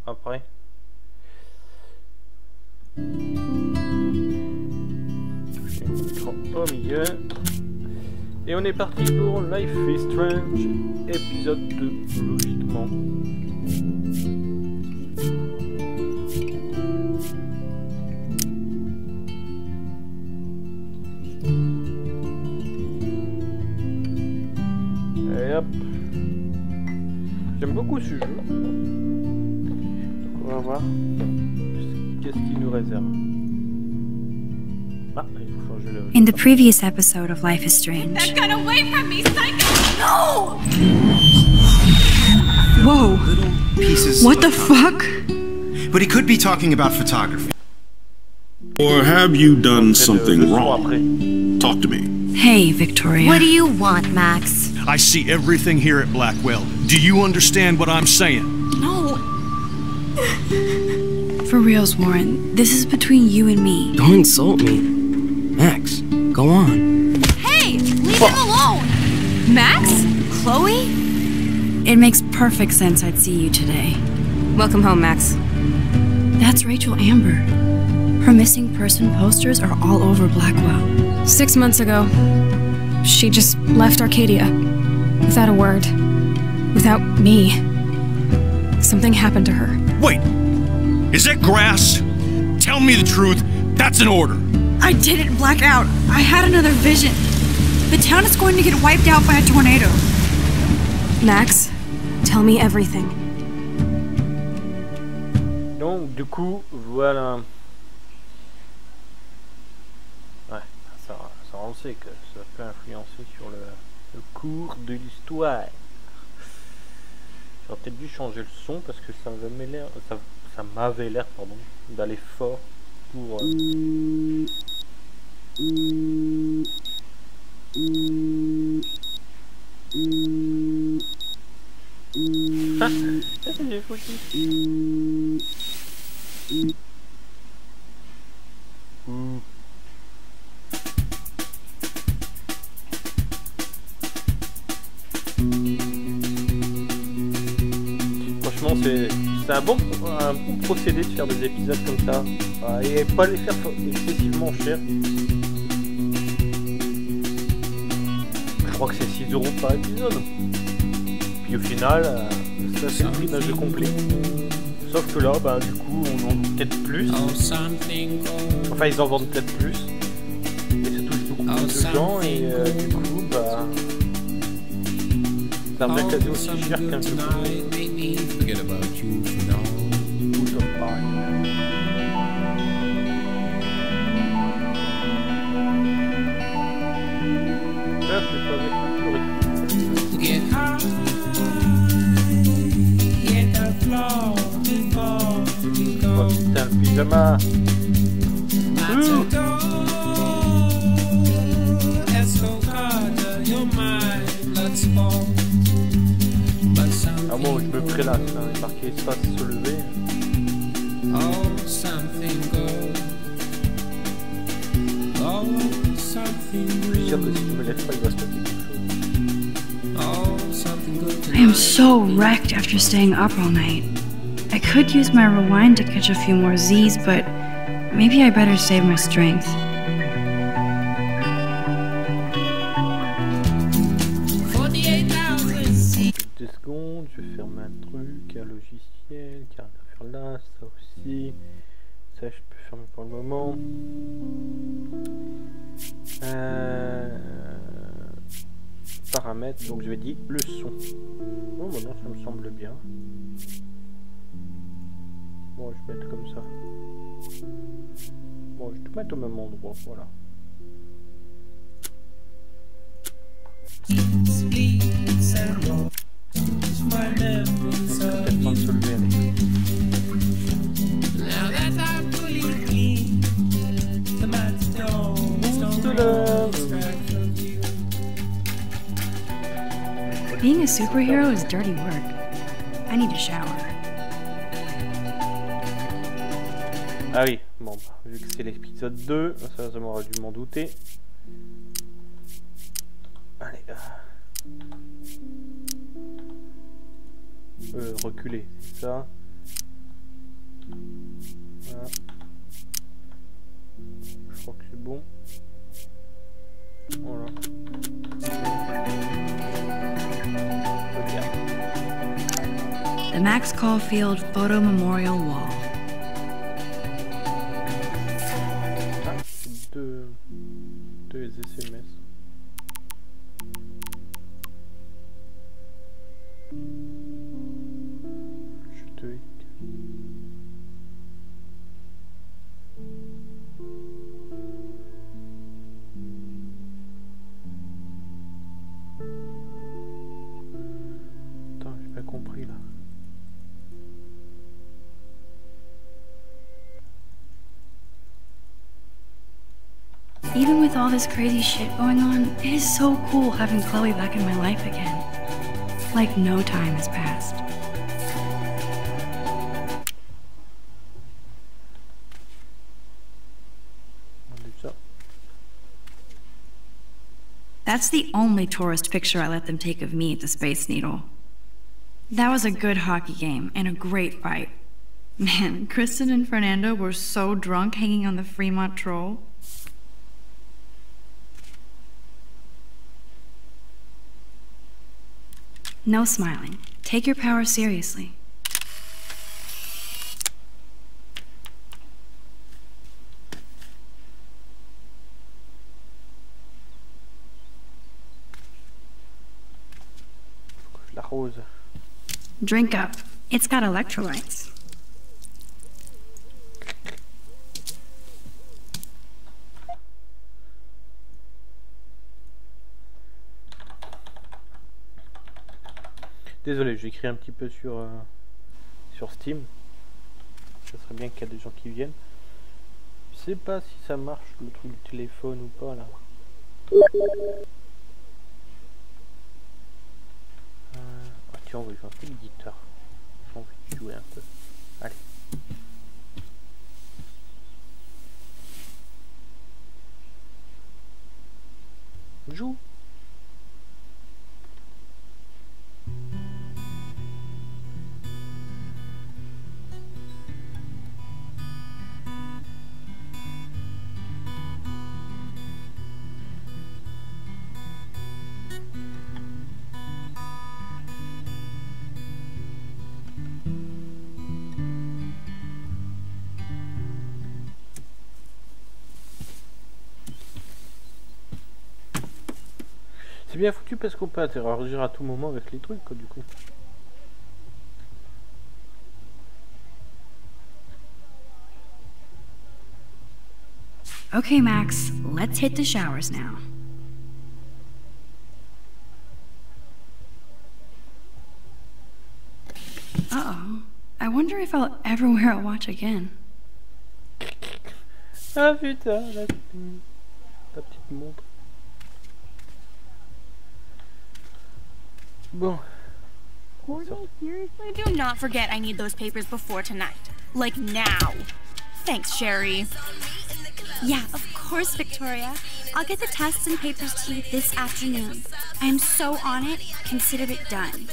après. Au milieu. Et on est parti pour Life is Strange, épisode 2, logiquement. Et hop. J'aime beaucoup ce jeu. Donc on va voir qu'est-ce qu'il nous réserve. Ah, il faut changer le... In the previous episode of Life is Strange. That gun away from me, psycho! No! Whoa. Pieces What the of fuck? But he could be talking about photography. Or have you done something wrong? Talk to me. Hey, Victoria. What do you want, Max? I see everything here at Blackwell. Do you understand what I'm saying? No. For reals, Warren, this is between you and me. Don't insult me. Max, go on. Hey, leave him alone! Max? Chloe? It makes perfect sense I'd see you today. Welcome home, Max. That's Rachel Amber. Her missing person posters are all over Blackwell. 6 months ago, she just left Arcadia. Without a word. Without me. Something happened to her. Wait! Is that grass? Tell me the truth. That's an order. I didn't black out. I had another vision. The town is going to get wiped out by a tornado. Max, tell me everything. Donc du coup, voilà. Ouais, ça on sait que ça peut influencer sur le cours de l'histoire. J'aurais peut-être dû changer le son parce que ça m'avait l'air pardon, d'aller fort pour... J'ai foutu. Franchement, c'est un bon procédé de faire des épisodes comme ça et pas les faire excessivement cher. Je crois que c'est 6 € par épisode. Puis au final, ça fait le prix d'un jeu complet. Sauf que là, bah, du coup, on en vend peut-être plus. Enfin, ils en vendent peut-être plus. Et ça touche beaucoup plus de gens. Et du coup, bah, ça revient quasi aussi cher qu'un jeu complet. Ou ça pareil. Là, c'est pas avec oh putain, le pyjama. Ah bon, je me prélasse, hein, il est marqué espace se lever. Je suis sûr que si je me lève pas, il va se passer quelque chose. I am so wrecked after staying up all night. I could use my rewind to catch a few more Z's, but maybe I better save my strength. Deux secondes, je vais fermer un truc, un logiciel, qui a rien à faire là, ça aussi. Ça, je peux fermer pour le moment. Paramètres, donc je vais dire le son. Bon, maintenant ça me semble bien. Bon, je vais mettre comme ça. Bon, je vais tout mettre au même endroit, voilà. Peut-être temps de se lever, allez. Being a superhero is dirty work. I need a shower. Ah oui, bon, bah, vu que c'est l'épisode 2, ça m'aurait dû m'en douter. Allez. Reculer, c'est ça. Voilà. Je crois que c'est bon. Voilà. The Max Caulfield Photo Memorial Wall. Ah, c'est deux SMS. Je te hais. Attends, j'ai pas compris là. Even with all this crazy shit going on, it is so cool having Chloe back in my life again. Like no time has passed. That's the only tourist picture I let them take of me at the Space Needle. That was a good hockey game and a great fight. Man, Kristen and Fernando were so drunk hanging on the Fremont Troll. No smiling. Take your power seriously. La rose. Drink up. It's got electrolytes. Désolé, j'ai écrit un petit peu sur Steam. Ça serait bien qu'il y ait des gens qui viennent. Je sais pas si ça marche le truc du téléphone ou pas là. Ah tiens, on va jouer un peu de guitare. J'ai envie de jouer un peu. Allez. Joue. C'est bien foutu parce qu'on peut interagir à tout moment avec les trucs quoi, du coup. Okay, Max, let's hit the showers now. Uh-oh. I wonder if I'll ever wear a watch again. Ah putain, la petite montre. Bon. Courtney, seriously? Do not forget I need those papers before tonight. Like now. Thanks, Sherry. Yeah, of course, Victoria. I'll get the tests and papers to you this afternoon. I am so on it. Consider it done.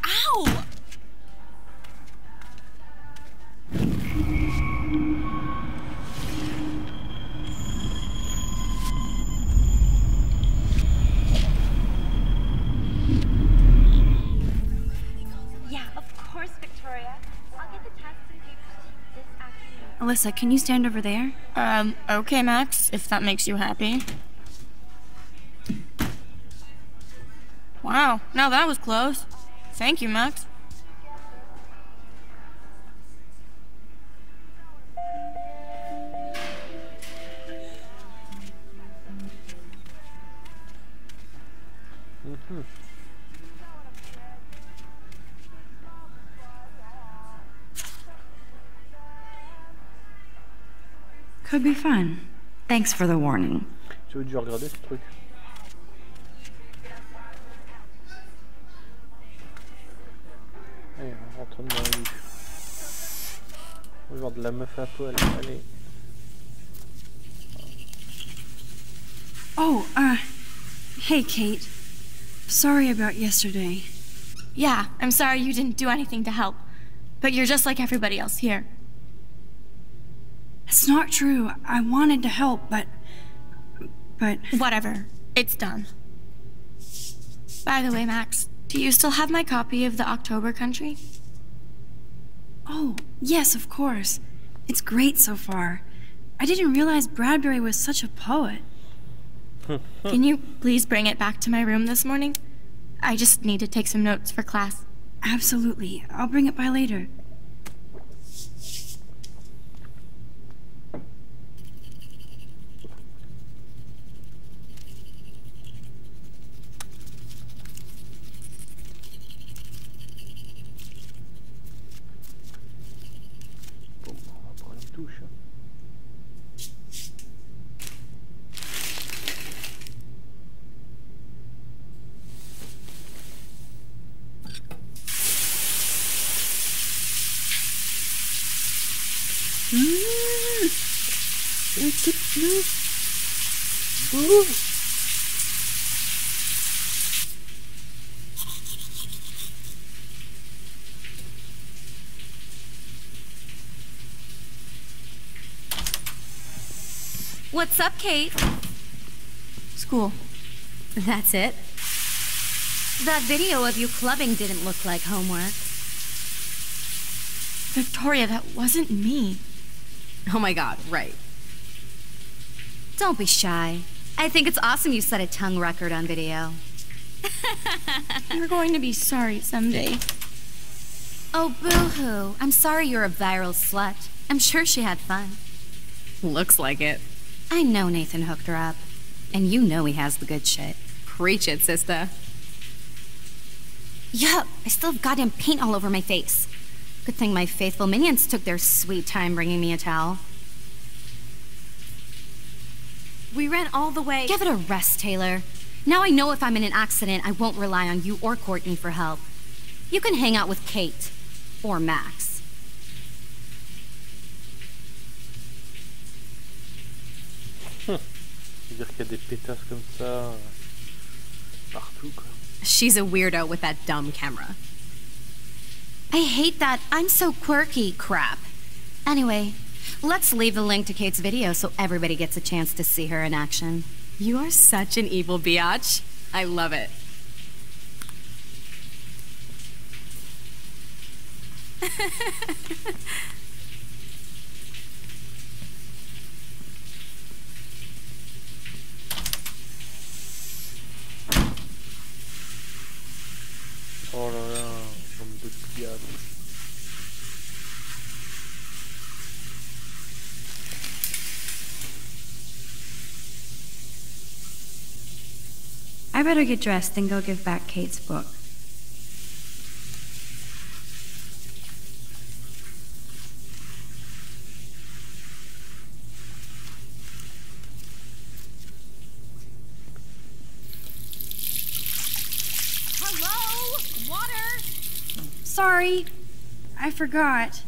Ow! Alyssa, can you stand over there? Okay, Max, if that makes you happy. Wow, now that was close. Thank you, Max. Could be fun. Thanks for the warning. J'avais dû regarder ce truc. Allez, on rentre dans la douche. On va voir de la meuf à poil. Allez. Oh, hey, Kate. Sorry about yesterday. Yeah, I'm sorry you didn't do anything to help. But you're just like everybody else here. It's not true. I wanted to help, but... Whatever. It's done. By the way, Max, do you still have my copy of the October Country? Oh, yes, of course. It's great so far. I didn't realize Bradbury was such a poet. Can you please bring it back to my room this morning? I just need to take some notes for class. Absolutely. I'll bring it by later. What's up, Kate? School. That's it? That video of you clubbing didn't look like homework. Victoria, that wasn't me. Oh my god, right. Don't be shy. I think it's awesome you set a tongue record on video. You're going to be sorry someday. Oh, boo-hoo. I'm sorry you're a viral slut. I'm sure she had fun. Looks like it. I know Nathan hooked her up. And you know he has the good shit. Preach it, sister. Yup, I still have goddamn paint all over my face. Good thing my faithful minions took their sweet time bringing me a towel. We ran all the way. Give it a rest, Taylor. Now I know if I'm in an accident, I won't rely on you or Courtney for help. You can hang out with Kate. Or Max. C'est-à-dire qu'il y a des pétasses comme ça partout, quoi. She's a weirdo with that dumb camera. I hate that I'm so quirky crap. Anyway, let's leave the link to Kate's video so everybody gets a chance to see her in action. You are such an evil biatch. I love it. Oh là là, bande de pliables. I better get dressed and go give back Kate's book. Hello? Water? Sorry, I forgot.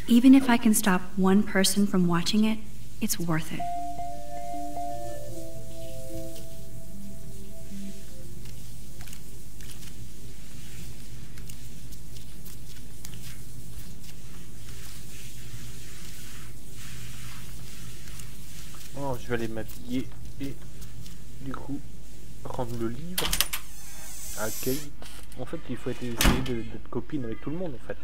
Even if I can stop one person from watching it, it's worth it. Oh, je vais aller m'habiller et du coup rendre le livre à Kate. En fait, il faut essayer d'être copine avec tout le monde, en fait.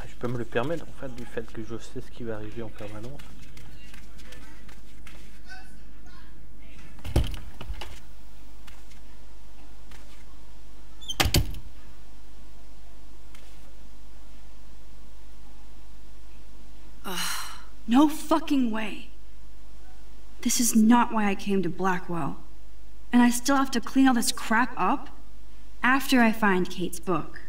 Je peux me le permettre, en fait, du fait que je sais ce qui va arriver en permanence. No fucking way. This is not why I came to Blackwell. And I still have to clean all this crap up after I find Kate's book.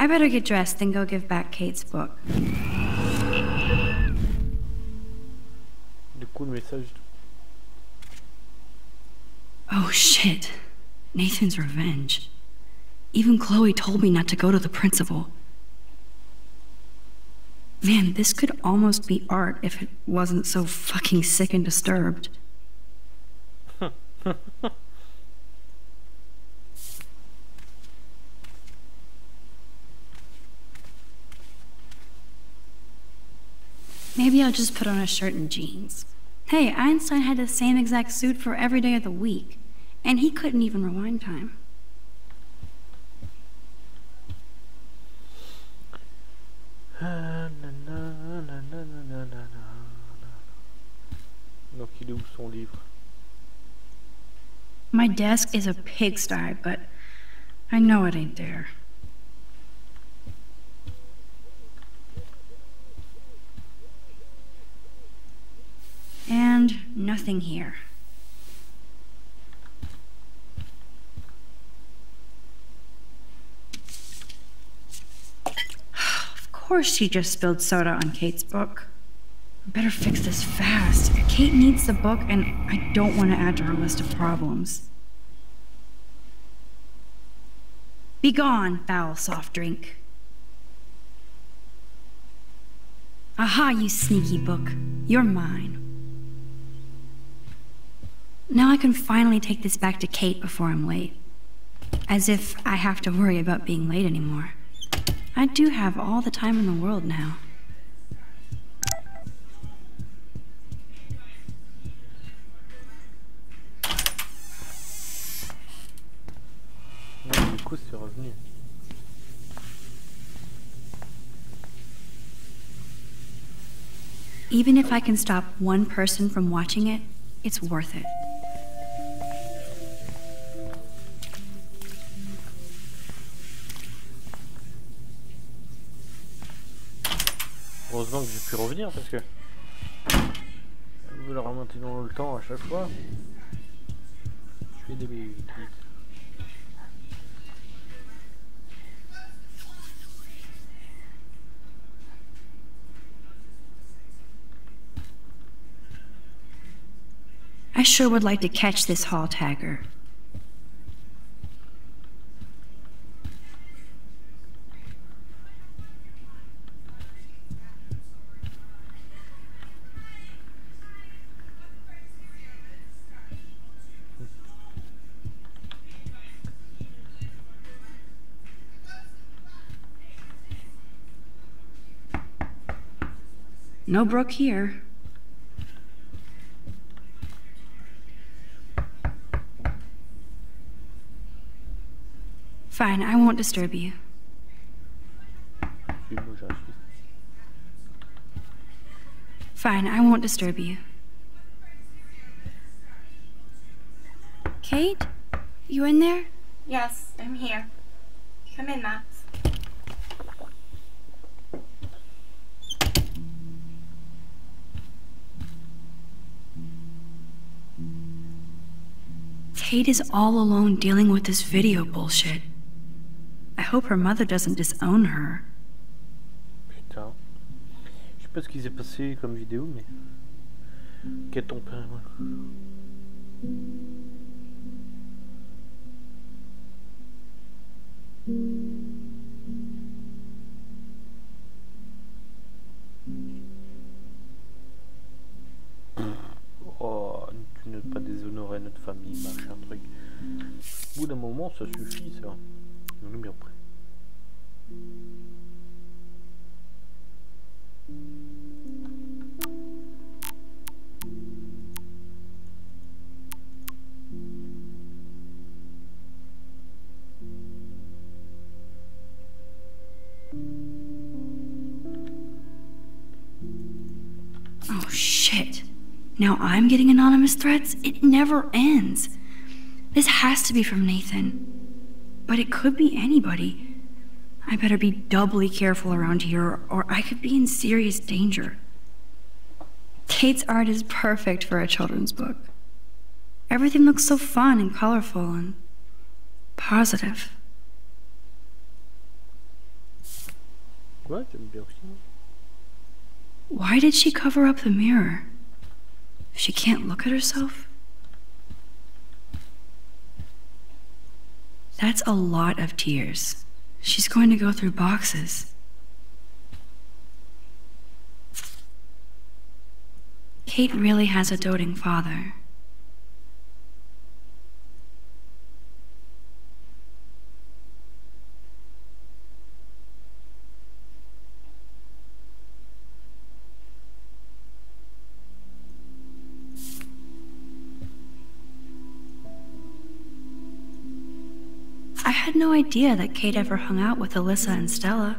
I better get dressed, then go give back Kate's book. Du coup, le message. Oh shit. Nathan's revenge. Even Chloe told me not to go to the principal. Man, this could almost be art if it wasn't so fucking sick and disturbed. Maybe I'll just put on a shirt and jeans. Hey, Einstein had the same exact suit for every day of the week, and he couldn't even rewind time. Donc il est où son livre? My desk is a pigsty, but I know it ain't there. And nothing here. Of course she just spilled soda on Kate's book. I better fix this fast. Kate needs the book, and I don't want to add to her list of problems. Be gone, foul soft drink. Aha, you sneaky book. You're mine. Now I can finally take this back to Kate before I'm late. As if I have to worry about being late anymore. I do have all the time in the world now. Du coup, c'est revenu. Even if I can stop one person from watching it, it's worth it. Heureusement que j'ai pu revenir parce que je veux le remonter dans le temps à chaque fois. Je fais des bêtises. I sure would like to catch this hall tagger. No Brooke here. Fine, I won't disturb you. Fine, I won't disturb you. Kate? You in there? Yes, I'm here. Come in, Max. Kate is all alone dealing with this video bullshit. I hope her mother doesn't disown her. Putain. Je sais pas ce qui s'est passé comme vidéo, mais... Qu'est ton père, moi. Oh, tu ne pas déshonorer notre famille, machin truc. Au bout d'un moment, ça suffit, ça. On est bien prêt. Oh shit. Now I'm getting anonymous threats? It never ends. This has to be from Nathan. But it could be anybody. I better be doubly careful around here, or I could be in serious danger. Kate's art is perfect for a children's book. Everything looks so fun and colorful and positive. Ouais, j'aime bien aussi. Why did she cover up the mirror? She can't look at herself? That's a lot of tears. She's going to go through boxes. Kate really has a doting father. I had no idea that Kate ever hung out with Alyssa and Stella.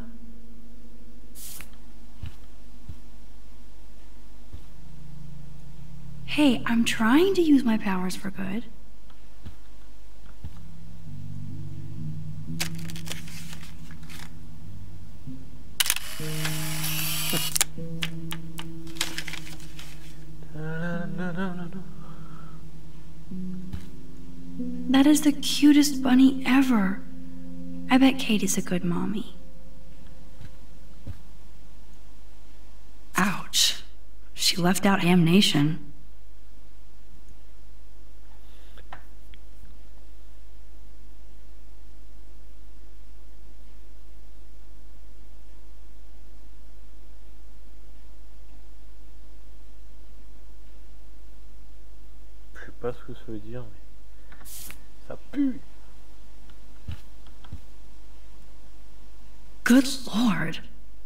Hey, I'm trying to use my powers for good. That is the cutest bunny ever. I bet Kate is a good mommy. Ouch. She left out Ham Nation. Je sais pas ce que ça veut dire, mais ça pue. Good Lord.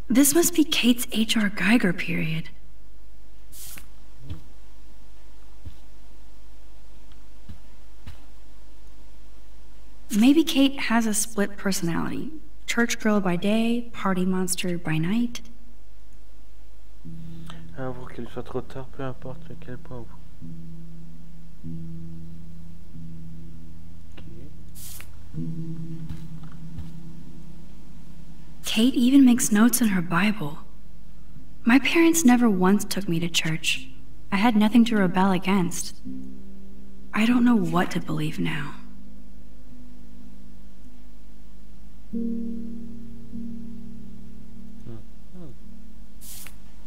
This must be Kate's H.R. Geiger period. Maybe Kate has a split personality. Church girl by day, party monster by night. Avant qu'elle soit trop tard, peu importe à quel point. Kate even makes notes in her Bible. My parents never once took me to church. I had nothing to rebel against. I don't know what to believe now.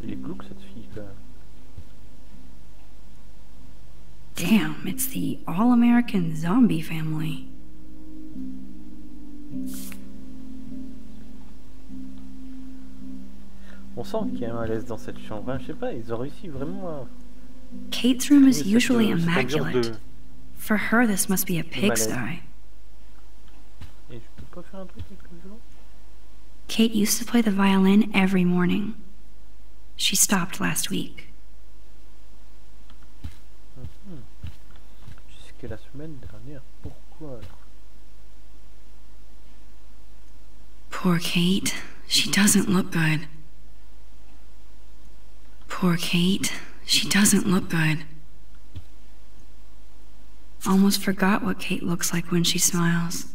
Il est glauque cette fille quand même. Damn, it's the all-American zombie family. On sent qu'il y a un malaise dans cette chambre. Hein. Je sais pas, ils ont réussi vraiment à... Kate's room is usually immaculate. For her, this must be a pigsty. Et je peux pas faire un truc avec le violon? Kate used to play the violin every morning. She stopped last week. Jusqu'à la semaine dernière. Pourquoi alors? Poor Kate. She doesn't look good. Poor Kate. She doesn't look good. Almost forgot what Kate looks like when she smiles.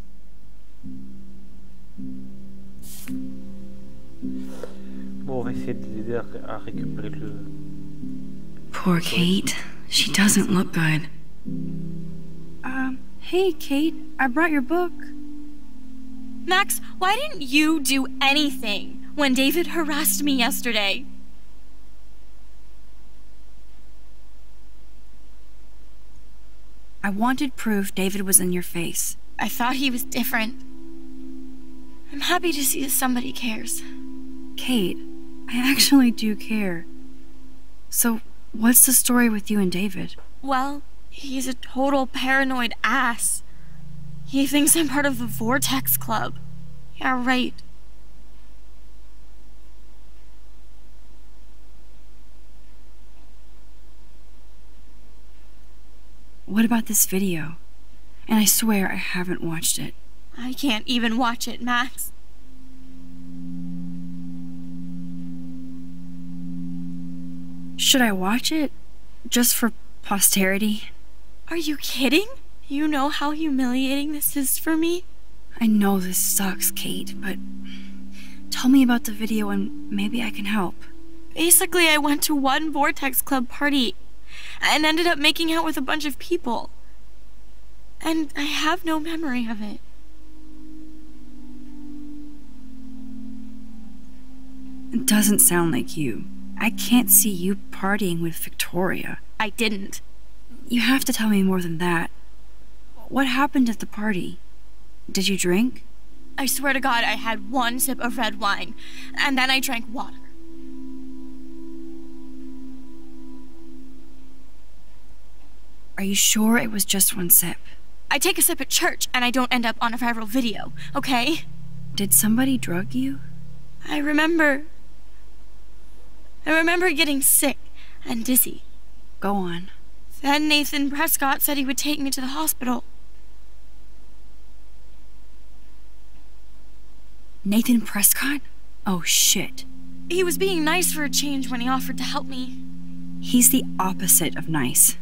Bon, on va essayer de l'aider à récupérer le... Poor Kate. She doesn't look good. Hey, Kate. I brought your book. Max, why didn't you do anything when David harassed me yesterday? I wanted proof David was in your face. I thought he was different. I'm happy to see that somebody cares. Kate, I actually do care. So, what's the story with you and David? Well, he's a total paranoid ass. He thinks I'm part of the Vortex Club. Yeah, right. What about this video? And I swear I haven't watched it. I can't even watch it, Max. Should I watch it? Just for posterity? Are you kidding? You know how humiliating this is for me? I know this sucks, Kate, but tell me about the video and maybe I can help. Basically, I went to one Vortex Club party and ended up making out with a bunch of people. And I have no memory of it. It doesn't sound like you. I can't see you partying with Victoria. I didn't. You have to tell me more than that. What happened at the party? Did you drink? I swear to God, I had one sip of red wine, and then I drank water. Are you sure it was just one sip? I take a sip at church, and I don't end up on a viral video, okay? Did somebody drug you? I remember getting sick and dizzy. Go on. Then Nathan Prescott said he would take me to the hospital. Nathan Prescott? Oh, shit. He was being nice for a change when he offered to help me. He's the opposite of nice.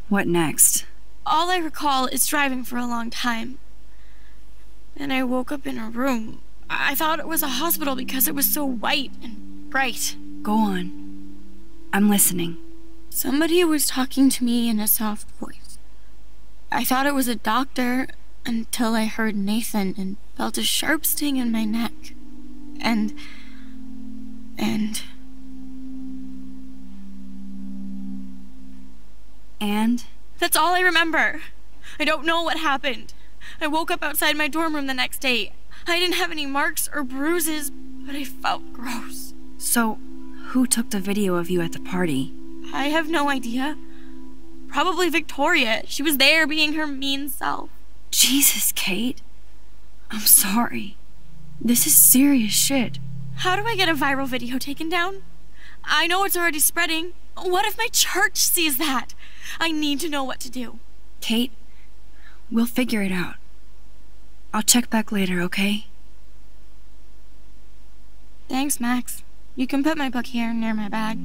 What next? All I recall is driving for a long time. Then I woke up in a room. I thought it was a hospital because it was so white and bright. Go on. I'm listening. Somebody was talking to me in a soft voice. I thought it was a doctor until I heard Nathan and felt a sharp sting in my neck. And... That's all I remember. I don't know what happened. I woke up outside my dorm room the next day. I didn't have any marks or bruises, but I felt gross. So, who took the video of you at the party? I have no idea. Probably Victoria. She was there being her mean self. Jesus, Kate. I'm sorry. This is serious shit. How do I get a viral video taken down? I know it's already spreading. What if my church sees that? I need to know what to do. Kate, we'll figure it out. I'll check back later, okay? Thanks, Max. You can put my book here near my bag.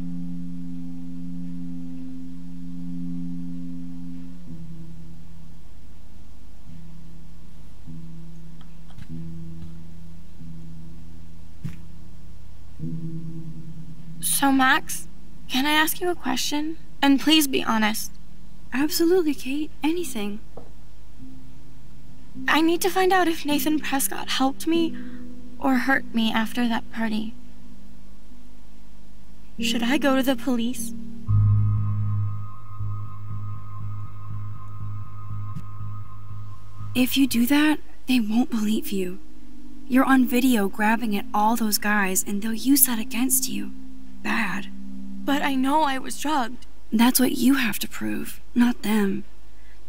So, Max, can I ask you a question? And please be honest. Absolutely, Kate. Anything. I need to find out if Nathan Prescott helped me or hurt me after that party. Should I go to the police? If you do that, they won't believe you. You're on video grabbing at all those guys, and they'll use that against you. Bad. But I know I was drugged. That's what you have to prove, not them.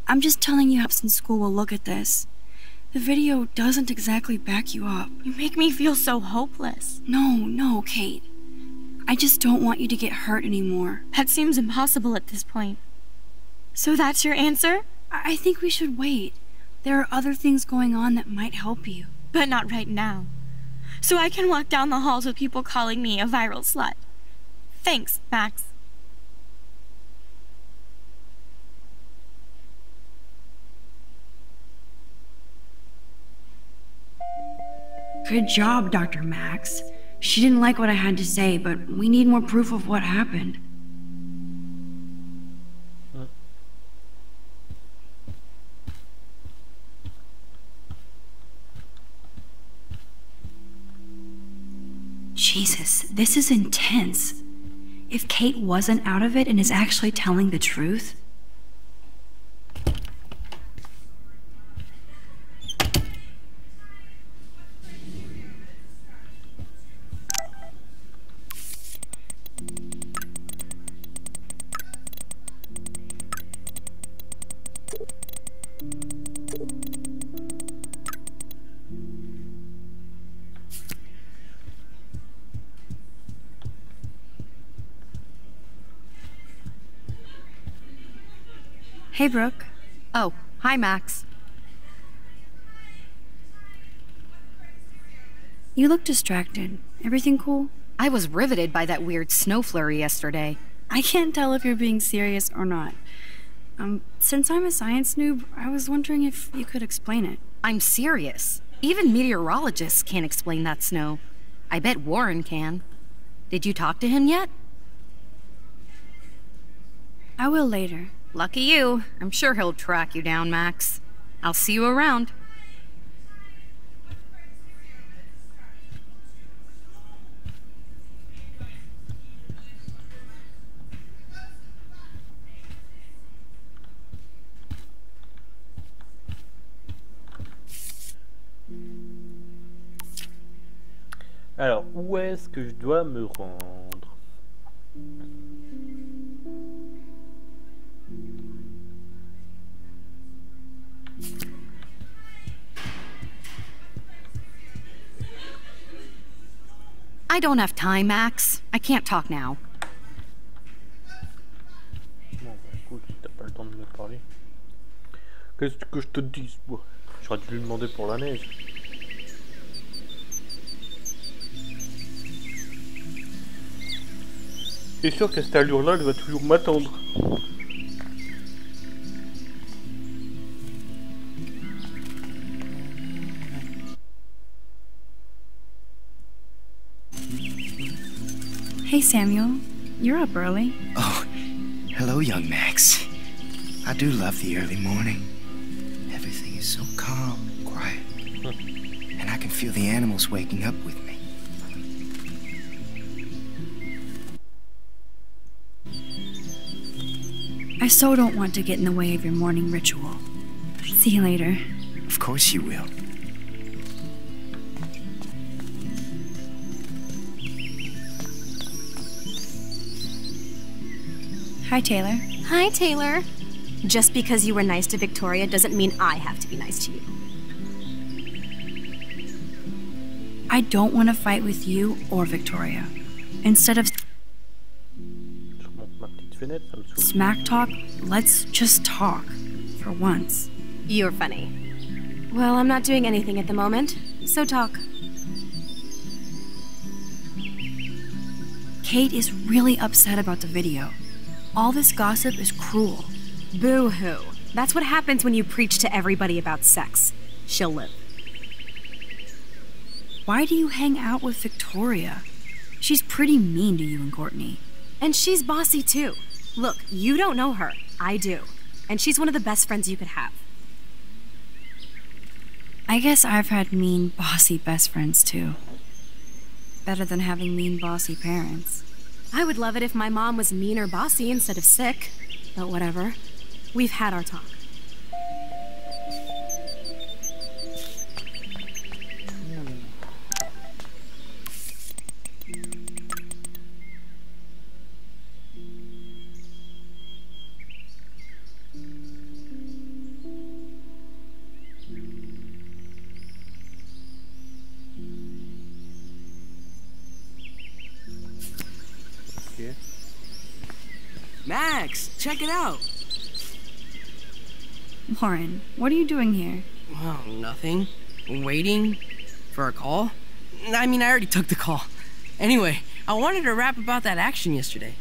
I'm just telling you Hubson School will look at this. The video doesn't exactly back you up. You make me feel so hopeless. No, Kate. I just don't want you to get hurt anymore. That seems impossible at this point. So that's your answer? I think we should wait. There are other things going on that might help you. But not right now. So I can walk down the halls with people calling me a viral slut. Thanks, Max. Good job, Dr. Max. She didn't like what I had to say, but we need more proof of what happened. Jesus, this is intense. If Kate wasn't out of it and is actually telling the truth... Hey, Brooke. Oh, hi, Max. You look distracted. Everything cool? I was riveted by that weird snow flurry yesterday. I can't tell if you're being serious or not. Since I'm a science noob, I was wondering if you could explain it. I'm serious. Even meteorologists can't explain that snow. I bet Warren can. Did you talk to him yet? I will later. Lucky you. I'm sure he'll track you down, Max. I'll see you around. Alors, où est-ce que je dois me rendre? I don't have time, Max. I can't talk now. Bon, bah, écoute, si t'as pas le temps de me parler. Qu'est-ce que je te dise? Bon, j'aurais dû lui demander pour la neige. C'est sûr qu'à cette allure-là, elle va toujours m'attendre. Hey, Samuel. You're up early. Oh, hello, young Max. I do love the early morning. Everything is so calm and quiet. And I can feel the animals waking up with me. I so don't want to get in the way of your morning ritual. See you later. Of course you will. Hi, Taylor. Hi, Taylor. Just because you were nice to Victoria doesn't mean I have to be nice to you. I don't want to fight with you or Victoria. Instead of smack talk, let's just talk. For once. You're funny. Well, I'm not doing anything at the moment, so talk. Kate is really upset about the video. All this gossip is cruel. Boo-hoo. That's what happens when you preach to everybody about sex. She'll live. Why do you hang out with Victoria? She's pretty mean to you and Courtney. And she's bossy too. Look, you don't know her. I do. And she's one of the best friends you could have. I guess I've had mean, bossy best friends too. Better than having mean, bossy parents. I would love it if my mom was mean or bossy instead of sick. But whatever. We've had our talk. Max, check it out. Warren, what are you doing here? Well, nothing. Waiting for a call? I mean, I already took the call. Anyway, I wanted to rap about that action yesterday.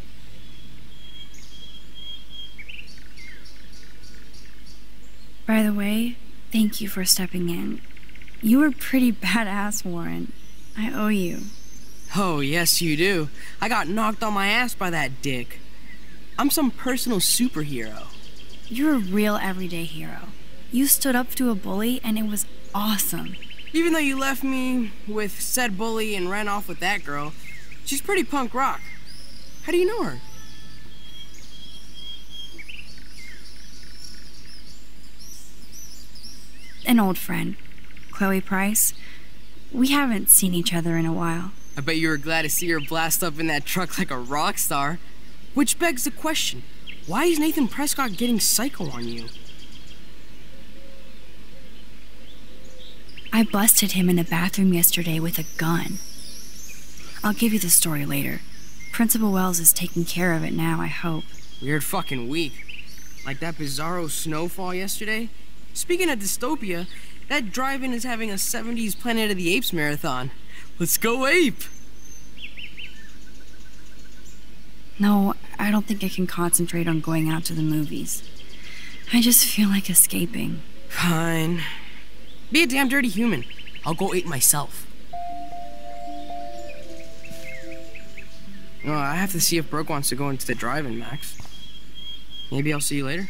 By the way, thank you for stepping in. You were pretty badass, Warren. I owe you. Oh, yes, you do. I got knocked on my ass by that dick. I'm some personal superhero. You're a real everyday hero. You stood up to a bully and it was awesome. Even though you left me with said bully and ran off with that girl, she's pretty punk rock. How do you know her? An old friend, Chloe Price. We haven't seen each other in a while. I bet you were glad to see her blast up in that truck like a rock star. Which begs the question, why is Nathan Prescott getting psycho on you? I busted him in a bathroom yesterday with a gun. I'll give you the story later. Principal Wells is taking care of it now, I hope. Weird fucking week. Like that bizarro snowfall yesterday. Speaking of dystopia, that drive-in is having a 70s Planet of the Apes marathon. Let's go ape! No, I don't think I can concentrate on going out to the movies. I just feel like escaping. Fine. Be a damn dirty human. I'll go ape myself. No, I have to see if Brooke wants to go into the drive-in, Max. Maybe I'll see you later.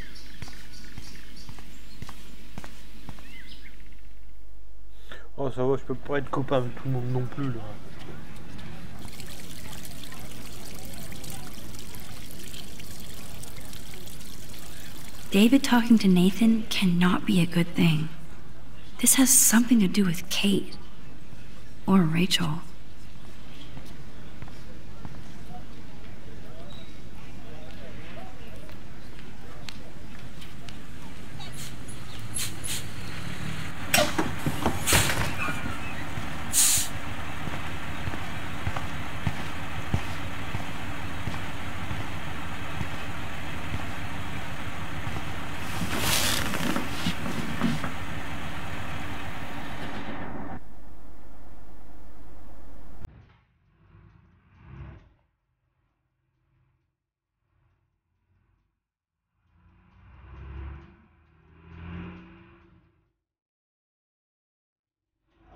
Oh, ça va, je peux pas être copain avec tout le monde non plus, là. David talking to Nathan cannot be a good thing. This has something to do with Kate. Or Rachel.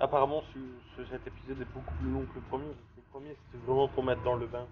apparemment cet épisode est beaucoup plus long que le premier. Le premier c'était vraiment pour mettre dans le bain.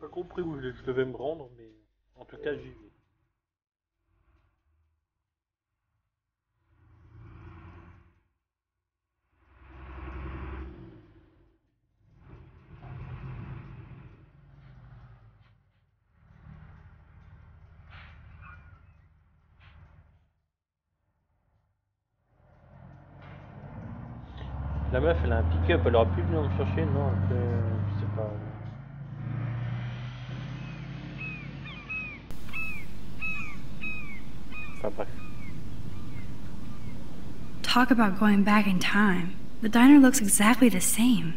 J'ai pas compris où je devais me rendre, mais en tout cas j'y vais. La meuf elle a un pick-up, elle aurait pu venir me chercher, non, je sais pas. Enfin bref. Talk about going back in time. The diner looks exactly the same.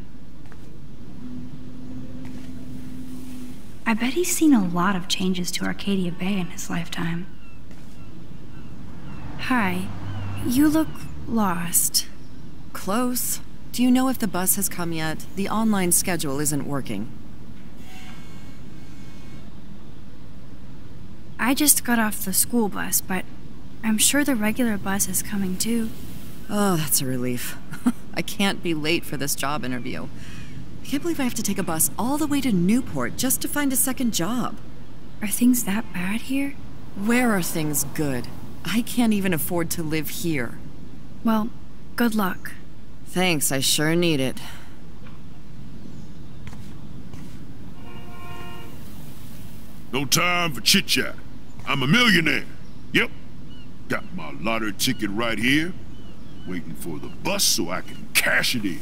I bet he's seen a lot of changes to Arcadia Bay in his lifetime. Hi. You look lost. Close. Do you know if the bus has come yet? The online schedule isn't working. I just got off the school bus, but I'm sure the regular bus is coming too. Oh, that's a relief. I can't be late for this job interview. I can't believe I have to take a bus all the way to Newport just to find a second job. Are things that bad here? Where are things good? I can't even afford to live here. Well, good luck. Thanks, I sure need it. No time for chit-chat. I'm a millionaire. Yep. Got my lottery ticket right here. Waiting for the bus so I can cash it in.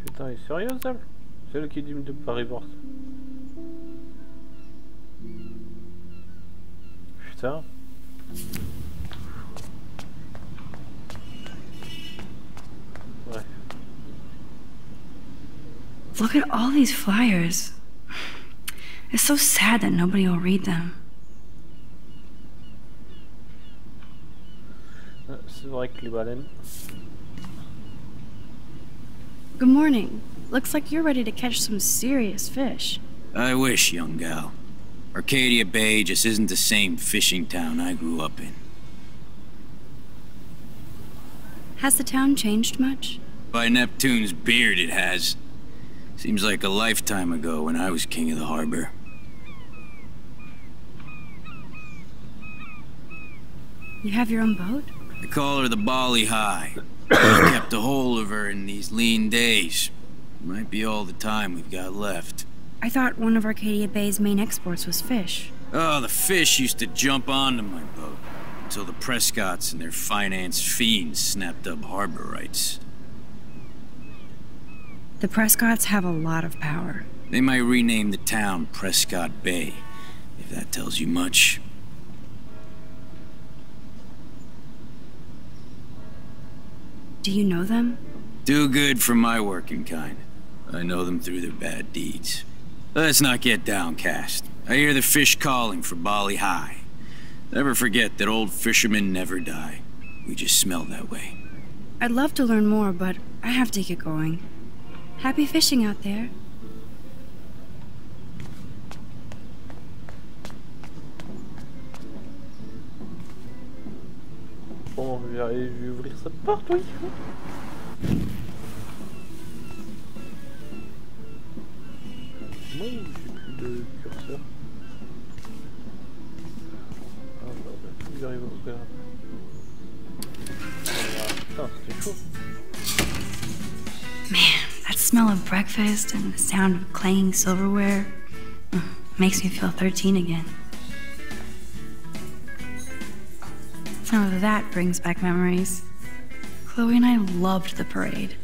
Putain, il est sérieux, ça? C'est le qui dit de Paris Porte. Putain. Ouais. Look at all these flyers. It's so sad that nobody will read them. C'est vrai que les baleines. Good morning. Looks like you're ready to catch some serious fish. I wish, young gal. Arcadia Bay just isn't the same fishing town I grew up in. Has the town changed much? By Neptune's beard, it has. Seems like a lifetime ago when I was king of the harbor. You have your own boat? They call her the Bali High. I kept a hold of her in these lean days. Might be all the time we've got left. I thought one of Arcadia Bay's main exports was fish. Oh, the fish used to jump onto my boat until the Prescotts and their finance fiends snapped up harbor rights. The Prescotts have a lot of power. They might rename the town Prescott Bay, if that tells you much. Do you know them? Too good for my working kind. I know them through their bad deeds. Let's not get downcast. I hear the fish calling for Bali High. Never forget that old fishermen never die. We just smell that way. I'd love to learn more, but I have to get going. Happy fishing out there. Bon, je vais ouvrir cette porte, oui. That smell of breakfast and the sound of clanging silverware makes me feel 13 again. Some of that brings back memories. Chloe and I loved the parade.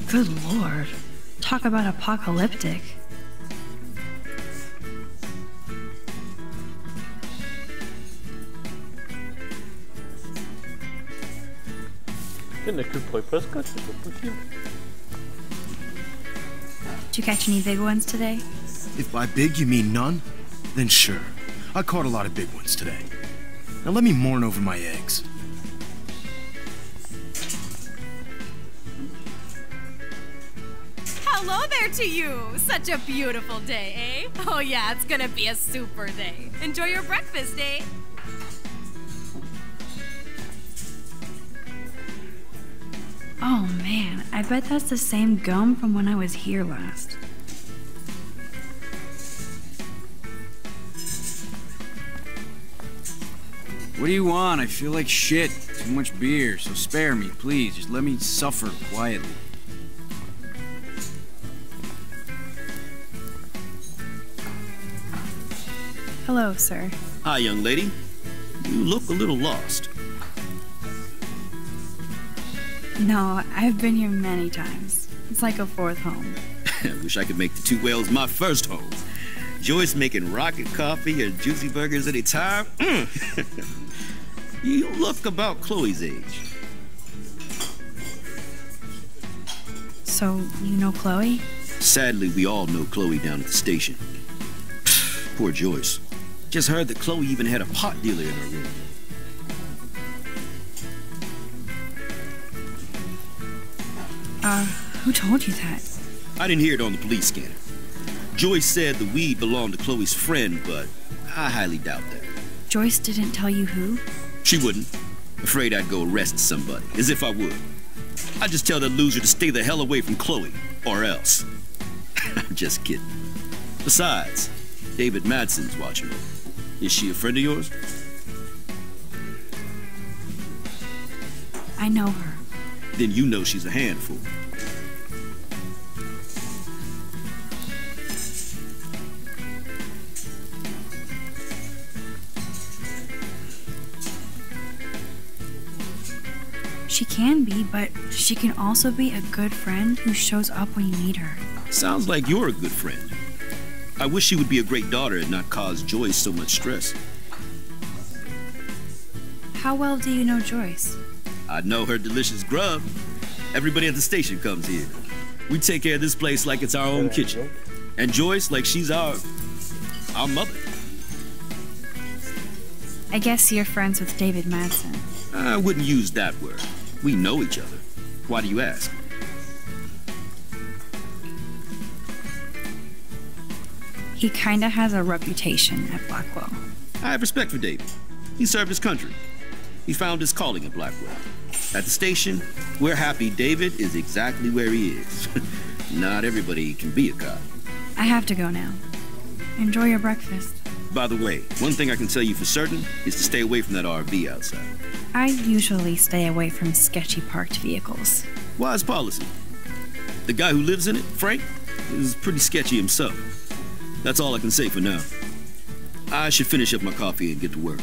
Good Lord. Talk about apocalyptic. Il n'y a que le premier Prescott, c'est pas possible. Did you catch any big ones today? If by big you mean none, then sure. I caught a lot of big ones today. Now let me mourn over my eggs. Hello there to you! Such a beautiful day, eh? Oh yeah, it's gonna be a super day. Enjoy your breakfast, eh? Oh man, I bet that's the same gum from when I was here last. What do you want? I feel like shit. Too much beer, so spare me, please. Just let me suffer quietly. Hello, sir. Hi, young lady. You look a little lost. No, I've been here many times. It's like a fourth home. I wish I could make the Two Whales my first home. Joyce making rocket coffee and juicy burgers any time. You look about Chloe's age. So, you know Chloe? Sadly, we all know Chloe down at the station. Poor Joyce. Just heard that Chloe even had a pot dealer in her room. Who told you that? I didn't hear it on the police scanner. Joyce said the weed belonged to Chloe's friend, but I highly doubt that. Joyce didn't tell you who? She wouldn't. Afraid I'd go arrest somebody, as if I would. I'd just tell that loser to stay the hell away from Chloe, or else. I'm just kidding. Besides, David Madsen's watching her. Is she a friend of yours? I know her. Then you know she's a handful. She can be, but she can also be a good friend who shows up when you need her. Sounds like you're a good friend. I wish she would be a great daughter and not cause Joyce so much stress. How well do you know Joyce? I know her delicious grub. Everybody at the station comes here. We take care of this place like it's our own kitchen. And Joyce like she's our mother. I guess you're friends with David Madsen. I wouldn't use that word. We know each other. Why do you ask? He kinda has a reputation at Blackwell. I have respect for David. He served his country. He found his calling at Blackwell. At the station, we're happy David is exactly where he is. Not everybody can be a cop. I have to go now. Enjoy your breakfast. By the way, one thing I can tell you for certain is to stay away from that RV outside. I usually stay away from sketchy parked vehicles. Wise policy. The guy who lives in it, Frank, is pretty sketchy himself. That's all I can say for now. I should finish up my coffee and get to work.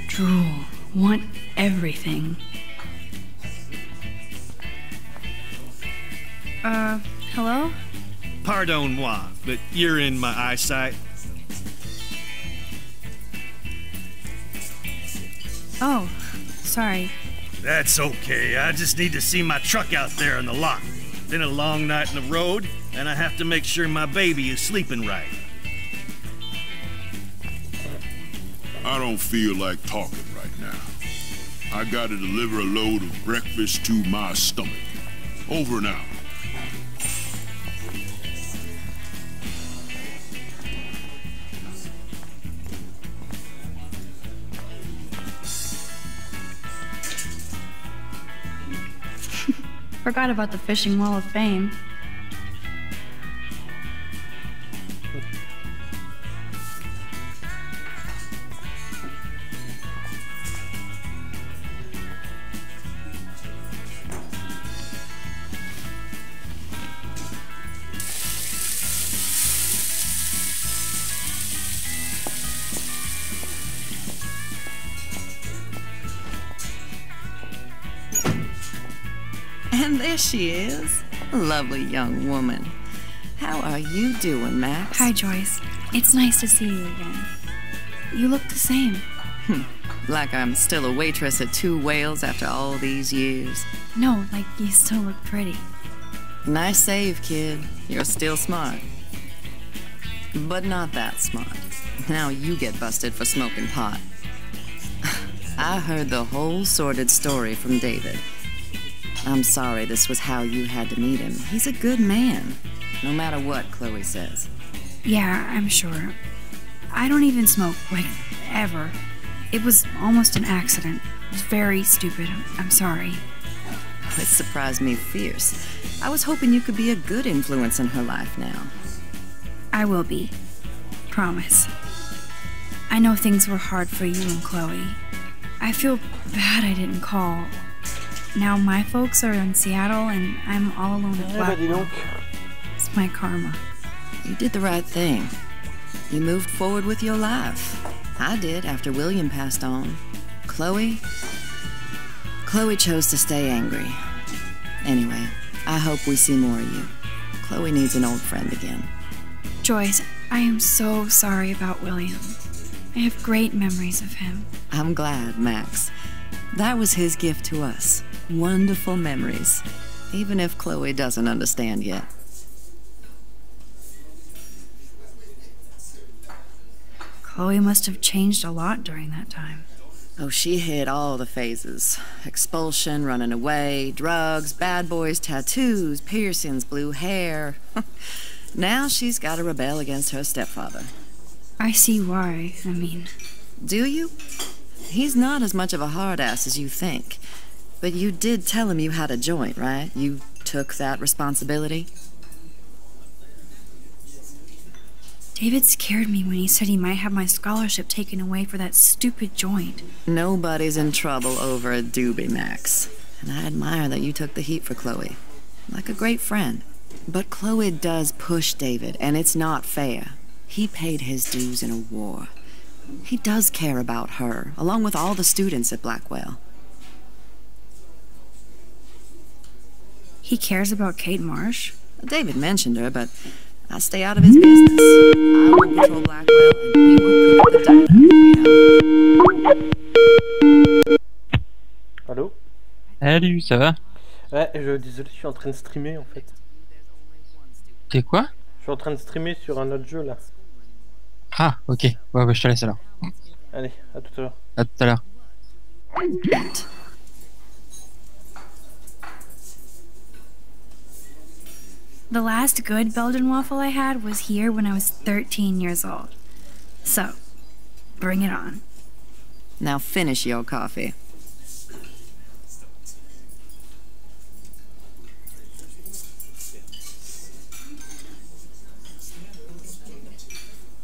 Drool. Want everything. Hello? Pardon-moi, but you're in my eyesight. Oh, sorry. That's okay. I just need to see my truck out there in the lot. Been a long night on the road, and I have to make sure my baby is sleeping right. I don't feel like talking right now. I gotta deliver a load of breakfast to my stomach. Over and out. Forgot about the Fishing Wall of Fame. And there she is. A lovely young woman. How are you doing, Max? Hi, Joyce. It's nice to see you again. You look the same. Like I'm still a waitress at Two Whales after all these years. No, like you still look pretty. Nice save, kid. You're still smart. But not that smart. Now you get busted for smoking pot. I heard the whole sordid story from David. I'm sorry this was how you had to meet him. He's a good man, no matter what Chloe says. Yeah, I'm sure. I don't even smoke, like, ever. It was almost an accident. It was very stupid. I'm sorry. It surprised me fierce. I was hoping you could be a good influence in her life now. I will be. Promise. I know things were hard for you and Chloe. I feel bad I didn't call. Now my folks are in Seattle and I'm all alone at Blackwell. It's my karma. You did the right thing. You moved forward with your life. I did after William passed on. Chloe chose to stay angry. Anyway, I hope we see more of you. Chloe needs an old friend again. Joyce, I am so sorry about William. I have great memories of him. I'm glad, Max. That was his gift to us. Wonderful memories. Even if Chloe doesn't understand yet. Chloe must have changed a lot during that time. Oh, she hit all the phases. Expulsion, running away, drugs, bad boys, tattoos, piercings, blue hair. Now she's got to rebel against her stepfather. I see why, I mean. Do you? He's not as much of a hard ass as you think. But you did tell him you had a joint, right? You took that responsibility? David scared me when he said he might have my scholarship taken away for that stupid joint. Nobody's in trouble over a doobie, Max. And I admire that you took the heat for Chloe. Like a great friend. But Chloe does push David, and it's not fair. He paid his dues in a war. He does care about her, along with all the students at Blackwell. He cares about Kate Marsh? David mentioned her, but I stay out of his business. I won't patrol Blackwell, and he won't cook up the dinner, you know. Allô? Salut, ça va? Ouais, désolé, je suis en train de streamer en fait. T'es quoi? Je suis en train de streamer sur un autre jeu là. Ah, ok. Ouais, je te laisse alors. Allez, à tout à l'heure. À tout à l'heure. The last good Belgian waffle I had was here when I was 13 years old. So, bring it on. Now finish your coffee.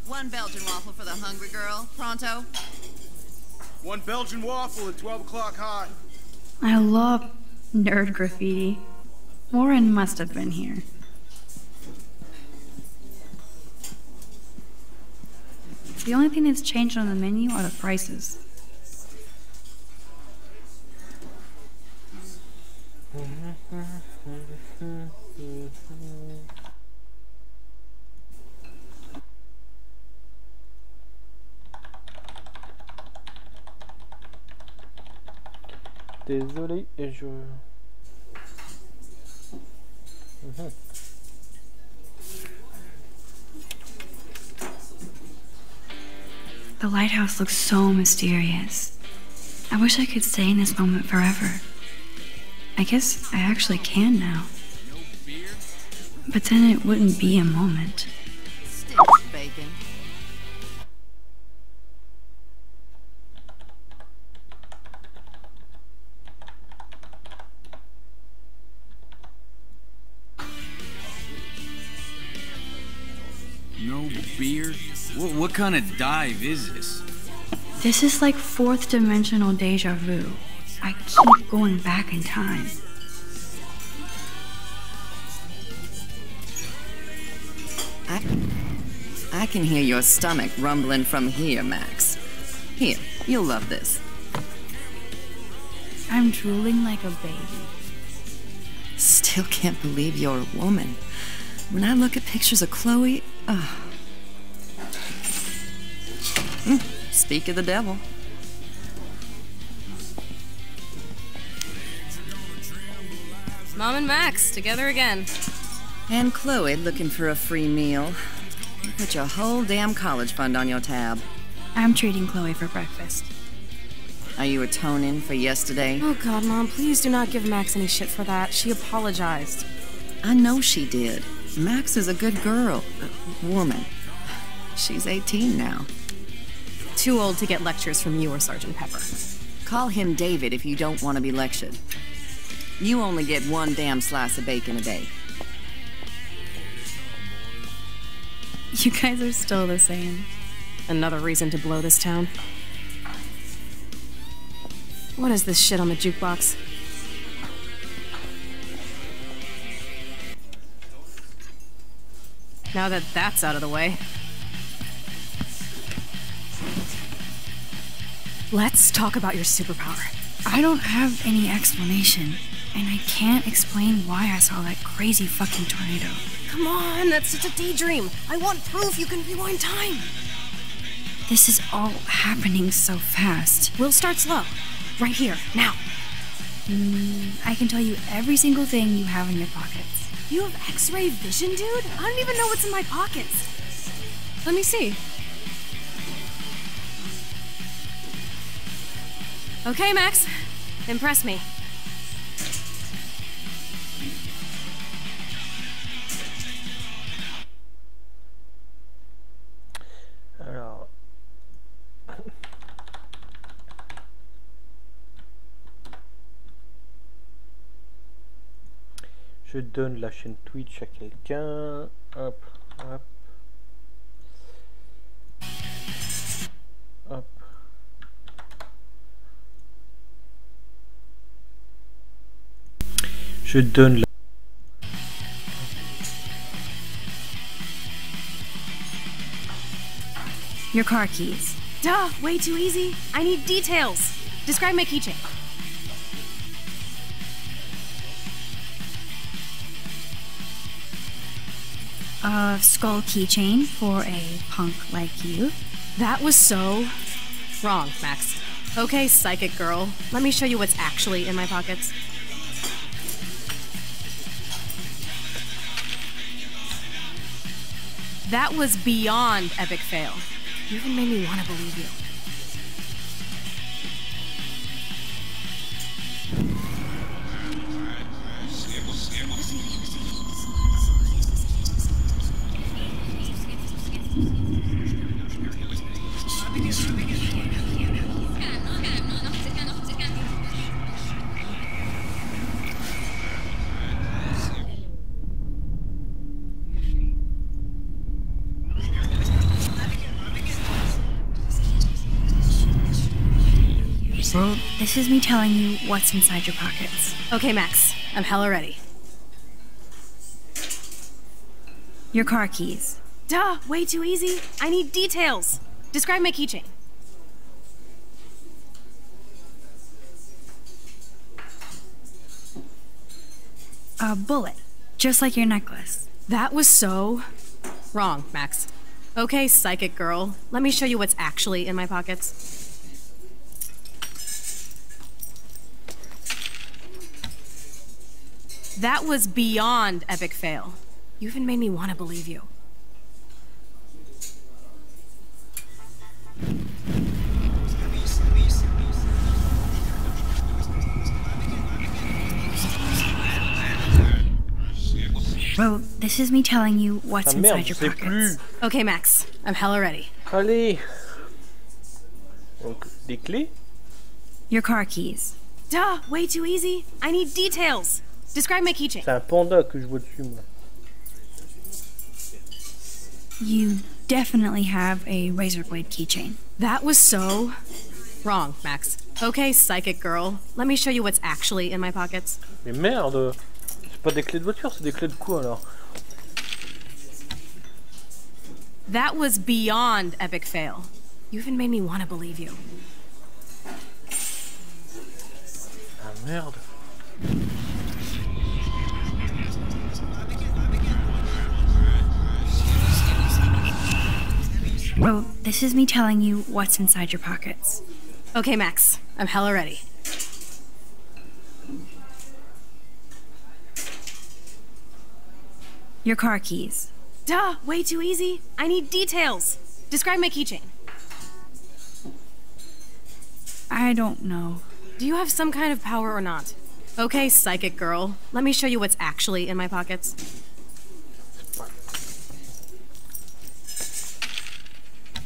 One Belgian waffle for the hungry girl. Pronto? One Belgian waffle at 12 o'clock hot. I love nerd graffiti. Warren must have been here. The only thing that's changed on the menu are the prices. Désolé, et je... The lighthouse looks so mysterious. I wish I could stay in this moment forever. I guess I actually can now. But then it wouldn't be a moment. Bacon. No beer? What kind of dive is this? This is like fourth dimensional deja vu. I keep going back in time. I can hear your stomach rumbling from here, Max. Here, you'll love this. I'm drooling like a baby. Still can't believe you're a woman. When I look at pictures of Chloe, speak of the devil. Mom and Max, together again. And Chloe looking for a free meal. You put your whole damn college fund on your tab. I'm treating Chloe for breakfast. Are you atoning for yesterday? Oh God, Mom, please do not give Max any shit for that. She apologized. I know she did. Max is a good girl. Woman. She's 18 now. Too old to get lectures from you or Sergeant Pepper. Call him David if you don't want to be lectured. You only get one damn slice of bacon a day. You guys are still the same. Another reason to blow this town. What is this shit on the jukebox? Now that that's out of the way, let's talk about your superpower. I don't have any explanation, and I can't explain why I saw that crazy fucking tornado. Come on, that's such a daydream. I want proof you can rewind time. This is all happening so fast. We'll start slow. Right here, now. I can tell you every single thing you have in your pockets. You have X-ray vision, dude? I don't even know what's in my pockets. Let me see. Okay, Max. Impress me. Alors... Je donne la chaîne Twitch à quelqu'un. Hop, hop. Hop. Je donne la... Your car keys. Duh, way too easy. I need details. Describe my keychain. A skull keychain for a punk like you. That was so wrong, Max. Okay, psychic girl. Let me show you what's actually in my pockets. That was beyond epic fail. You even made me want to believe you. So, this is me telling you what's inside your pockets. Okay, Max. I'm hella ready. Your car keys. Duh, way too easy. I need details. Describe my keychain. A bullet, just like your necklace. That was so wrong, Max. Okay, psychic girl. Let me show you what's actually in my pockets. That was beyond epic fail. You even made me want to believe you. Well, this is me telling you what's Ah merde, inside je your sais pockets. plus. Okay, Max. I'm hella ready. Allez. Donc, des clés. Your car keys. Duh, way too easy. I need details. Describe my keychain. C'est un panda que je vois dessus, moi. You definitely have a razor blade keychain. That was so wrong, Max. Okay, psychic girl. Let me show you what's actually in my pockets. Mais merde. C'est pas des clés de voiture, c'est des clés de quoi alors? That was beyond epic fail. You even made me want to believe you. Ah merde. Well, this is me telling you what's inside your pockets. Okay, Max. I'm hella ready. Your car keys. Duh, way too easy. I need details. Describe my keychain. I don't know. Do you have some kind of power or not? Okay, psychic girl. Let me show you what's actually in my pockets.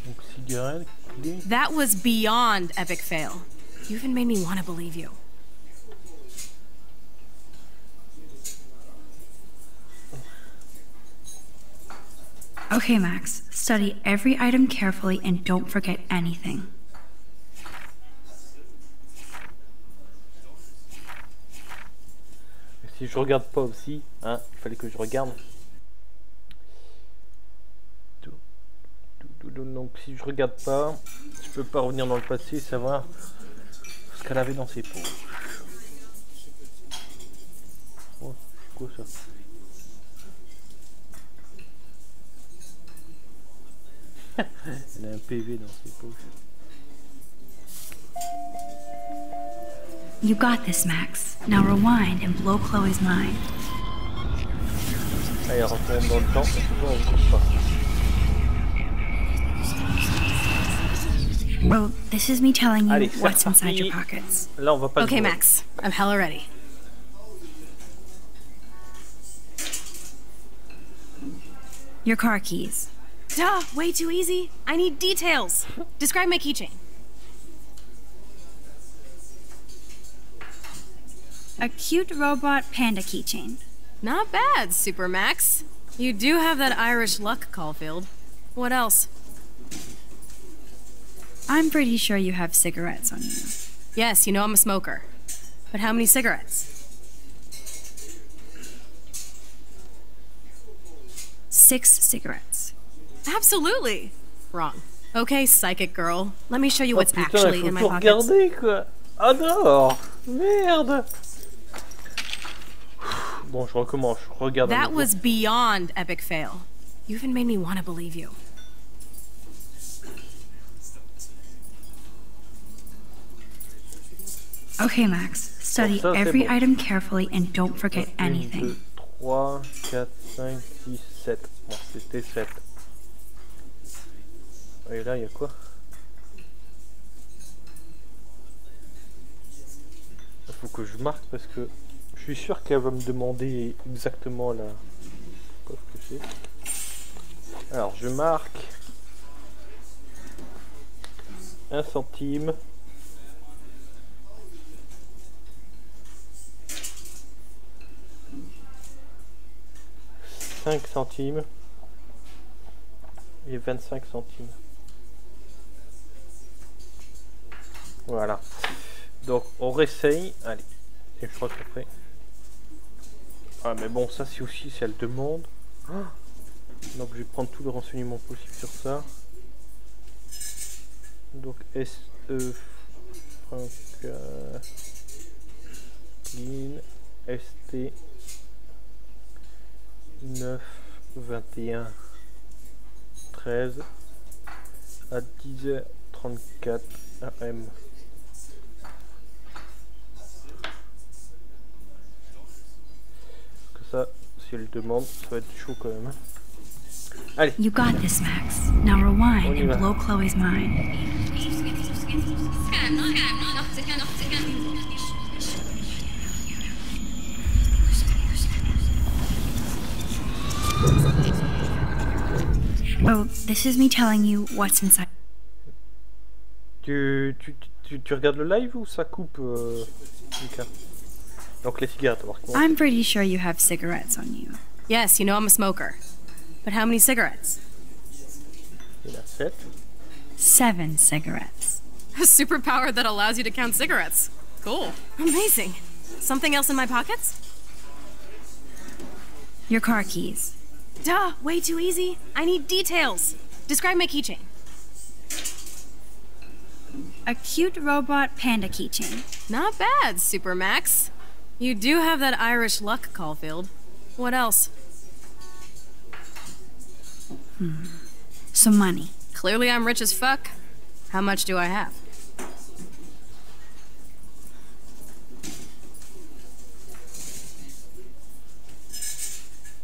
Donc, cigarette, clé. That was beyond epic fail. You even made me want to believe you. Okay, Max. Study every item carefully and don't forget anything. Si je regarde pas aussi, hein, il fallait que je regarde. Donc si je regarde pas, je peux pas revenir dans le passé et savoir ce qu'elle avait dans ses poches. Oh, c'est quoi ça? Elle a un PV dans ses poches. You got this, Max. Now rewind and blow Chloe's mind. Ah, elle retourne dans le temps, mais toujours on ne trouve pas. Well, this is me telling you Allez, what's c'est inside your parti. pockets. Là, on va pas Okay, le voir. Max. I'm hella ready. Your car keys. Duh, way too easy. I need details. Describe my keychain. A cute robot panda keychain. Not bad, Super Max. You do have that Irish luck, Caulfield. What else? I'm pretty sure you have cigarettes on you. Yes, you know I'm a smoker. But how many cigarettes? 6 cigarettes. Absolutely. Wrong. Okay, psychic girl. Let me show you what's putain, actually il faut in my tout pockets. regarder, quoi. Ah non. Merde. Bon, je recommence. Je regarde. That was beyond epic fail. You even made me want to believe you. Okay, Max. Study ça, c'est every bon. item carefully and don't forget 1, anything. 2, 3, 4, 5, 6, 7. Bon, c'était 7. Et là, il y a quoi? Il faut que je marque parce que je suis sûr qu'elle va me demander exactement la coffre que c'est. Alors, je marque 1 centime. 5 centimes et 25 centimes. Voilà. Donc on réessaye. Allez. Et je crois que c'est prêt. Ah mais bon, ça c'est aussi si elle demande. Oh, donc je vais prendre tous les renseignements possibles sur ça. Donc SE Frank Clean ST 9 21 13 à 10h34 AM. Que ça, si elle demande, ça va être chaud quand même. Allez. You got this, Max. Now rewind and blow Chloe's mind. Oh, this is me telling you what's inside. Tu regardes le live ou ça coupe, Mika? Donc les cigarettes, voir comment. I'm pretty sure you have cigarettes on you. Yes, you know I'm a smoker. But how many cigarettes? Il a 7. 7 cigarettes. A superpower that allows you to count cigarettes. Cool. Amazing. Something else in my pockets? Your car keys. Duh, way too easy. I need details. Describe my keychain. A cute robot panda keychain. Not bad, Super Max. You do have that Irish luck, Caulfield. What else? Some money. Clearly I'm rich as fuck. How much do I have?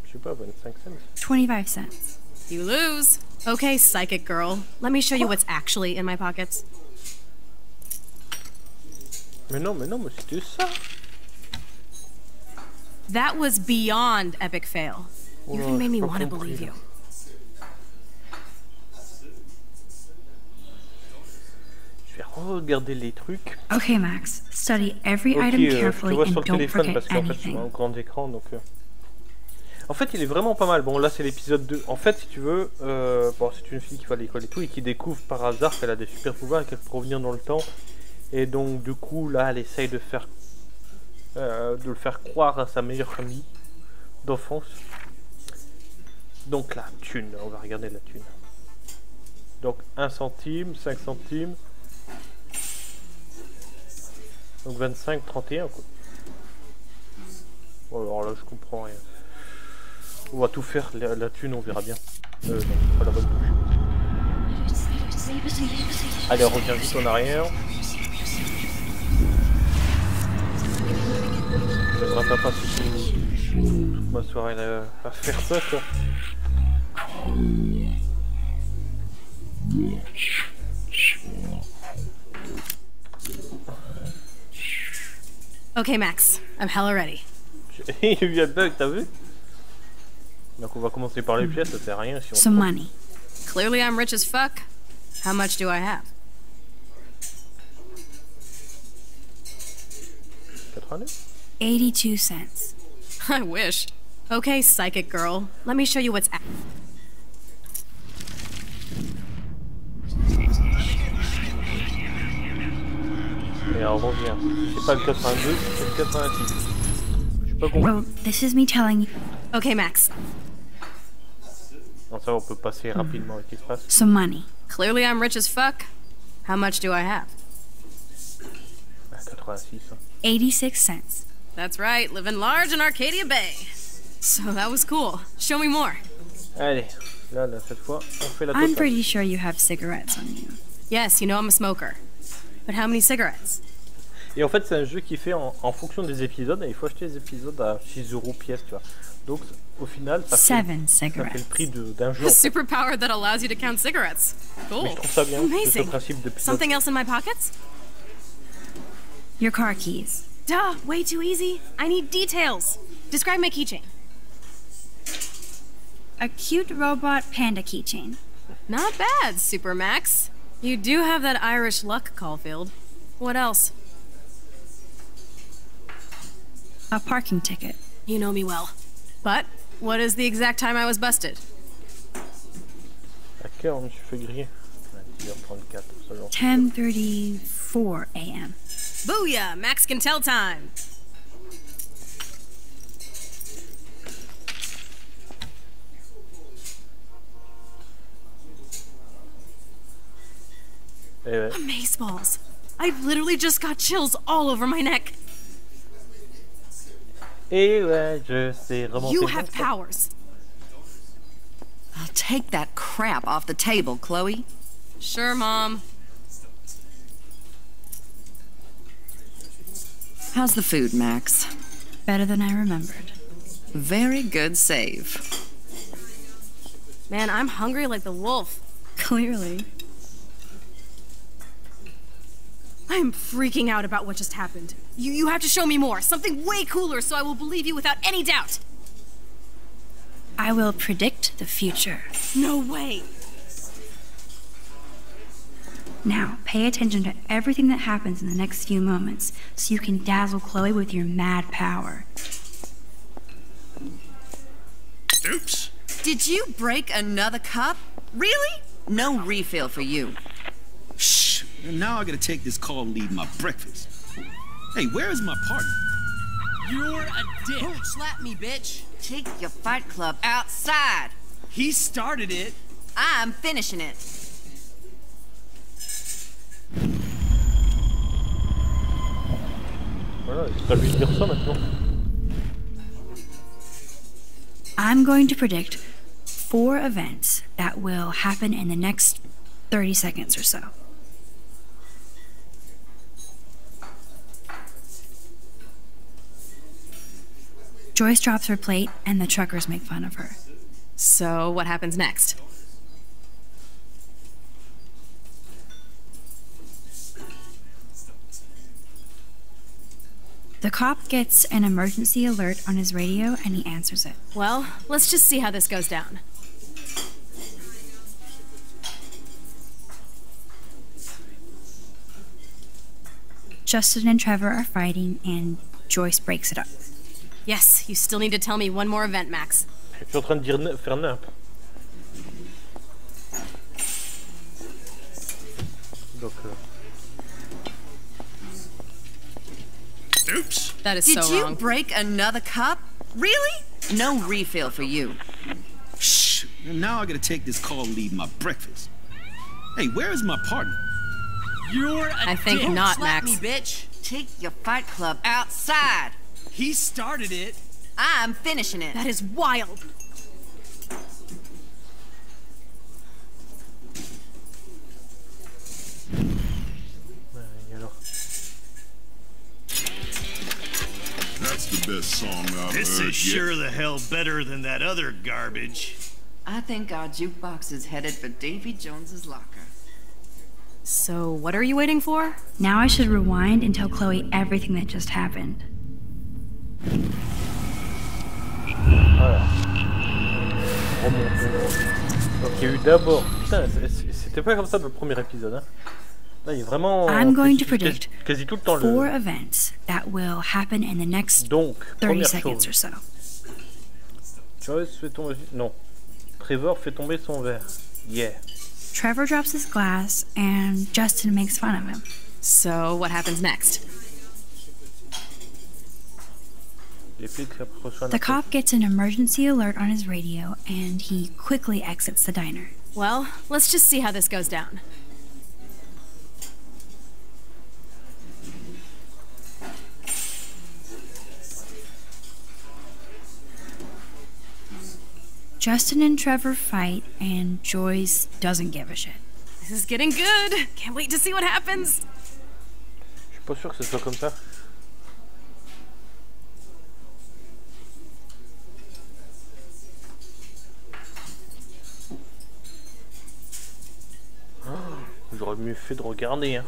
Je sais pas, 25 cents. 25 cents. You lose. Okay, psychic girl. Let me show you what's actually in my pockets. Mais non, mais c'était ça. That was beyond epic fail. You even made me want to believe you. Je vais regarder les trucs. Okay, Max. Study every item carefully tu vois and sur le don't téléphone forget parce qu'en fait anything. c'est un grand écran donc. En fait, il est vraiment pas mal. Bon, là c'est l'épisode 2. En fait, si tu veux, bon, c'est une fille qui va à l'école et tout et qui découvre par hasard qu'elle a des super pouvoirs et qu'elle peut revenir dans le temps. Et donc du coup, là, elle essaye de le faire croire à sa meilleure amie d'enfance. Donc la thune, on va regarder la thune. Donc 1 centime, 5 centimes. Donc 25, 31 quoi. Bon, alors là je comprends rien. On va tout faire, la thune on verra bien. Non, pas la bonne touche. Allez, on revient vite en arrière. Je ne vais pas passer toute ma soirée à faire ça quoi. Okay, Max. I'm hella ready. Il y a eu un bug, t'as vu? Donc on va commencer par les pièces, ça sert à rien si on... Some money. Clearly I'm rich as fuck. How much do I have? 82 cents. I wish. Okay, psychic girl. Let me show you what's... Et on revient. C'est pas le 82, c'est le 86. Je sais pas compris. Well, this is me telling you. Okay, Max. Non, ça on peut passer rapidement avec ce qui se passe. Some money. Clearly I'm rich as fuck. How much do I have? 86. Hein. 86 cents. That's right, living large in Arcadia Bay. So that was cool. Show me more. Allez, là, cette fois, on fait la I'm totale. pretty sure you have cigarettes on you. Yes, you know I'm a smoker. But how many cigarettes? Et en fait, c'est un jeu qui fait en fonction des épisodes, et il faut acheter les épisodes à 6 € pièce, tu vois. Donc, au final, ça fait le prix d'un jeu. A superpower that allows you to count cigarettes. Cool. Mais je trouve ça bien, c'est ce principe de pilote. Something else in my pockets? Your car keys. Duh, way too easy. I need details. Describe my keychain. A cute robot panda keychain. Not bad, Super Max. You do have that Irish luck, Caulfield. What else? A parking ticket. You know me well. But, what is the exact time I was busted? À quelle heure je me suis fait griller? 10h34, selon. 10:34 a.m. Booyah! Max can tell time! Amazeballs. I've literally just got chills all over my neck. Et ouais, je sais remonter. You have powers. I'll take that crap off the table, Chloe. Sure, Mom. How's the food, Max? Better than I remembered. Very good save. Man, I'm hungry like the wolf. Clearly. I'm freaking out about what just happened. You have to show me more. Something way cooler so I will believe you without any doubt. I will predict the future. No way. Now, pay attention to everything that happens in the next few moments so you can dazzle Chloe with your mad power. Oops. Did you break another cup? Really? No refill for you. Shh. Now I gotta take this call and leave my breakfast. Hey, where is my partner? You're a dick. Don't slap me, bitch. Take your fight club outside. He started it. I'm finishing it. Voilà, c'est à lui de dire ça maintenant. I'm going to predict 4 events that will happen in the next 30 seconds or so. Joyce drops her plate and the truckers make fun of her. So, what happens next? The cop gets an emergency alert on his radio and he answers it. Well, let's just see how this goes down. Justin and Trevor are fighting and Joyce breaks it up. Yes, you still need to tell me one more event, Max. Je suis en train de dire faire nimp. Donc, Oops. That is Did so you wrong. break another cup? Really? No refill for you. Shh. Now I gotta take this call and leave my breakfast. Hey, where is my partner? You're a I think dick. not, Slap Max. me, bitch. Take your fight club outside. He started it. I'm finishing it. That is wild. et alors? That's the best song I've This heard is sure the hell better than that other garbage. I think our jukebox is headed for Davy Jones's locker. So, what are you waiting for? Now I should rewind and tell Chloe everything that just happened. Voilà. Remontons. Donc il y a eu d'abord... Putain, c'était pas comme ça dans le premier épisode. Hein. Là, il y a vraiment... I'm going to predict quasi tout le temps 4 le... events that will happen in the next Donc, 30 première seconds chose. or so. Joyce fait tomber... Non. Trevor fait tomber son verre. Yeah. Trevor drops his glass and Justin makes fun of him. So, what happens next? Les flics reçoivent un The appel. cop gets an emergency alert on his radio and he quickly exits the diner. Well, let's just see how this goes down. Justin and Trevor fight and Joyce doesn't give a shit. This is getting good. Can't wait to see what happens. Je suis pas sûr que ce soit comme ça. Oh, j'aurais mieux fait de regarder. Hein.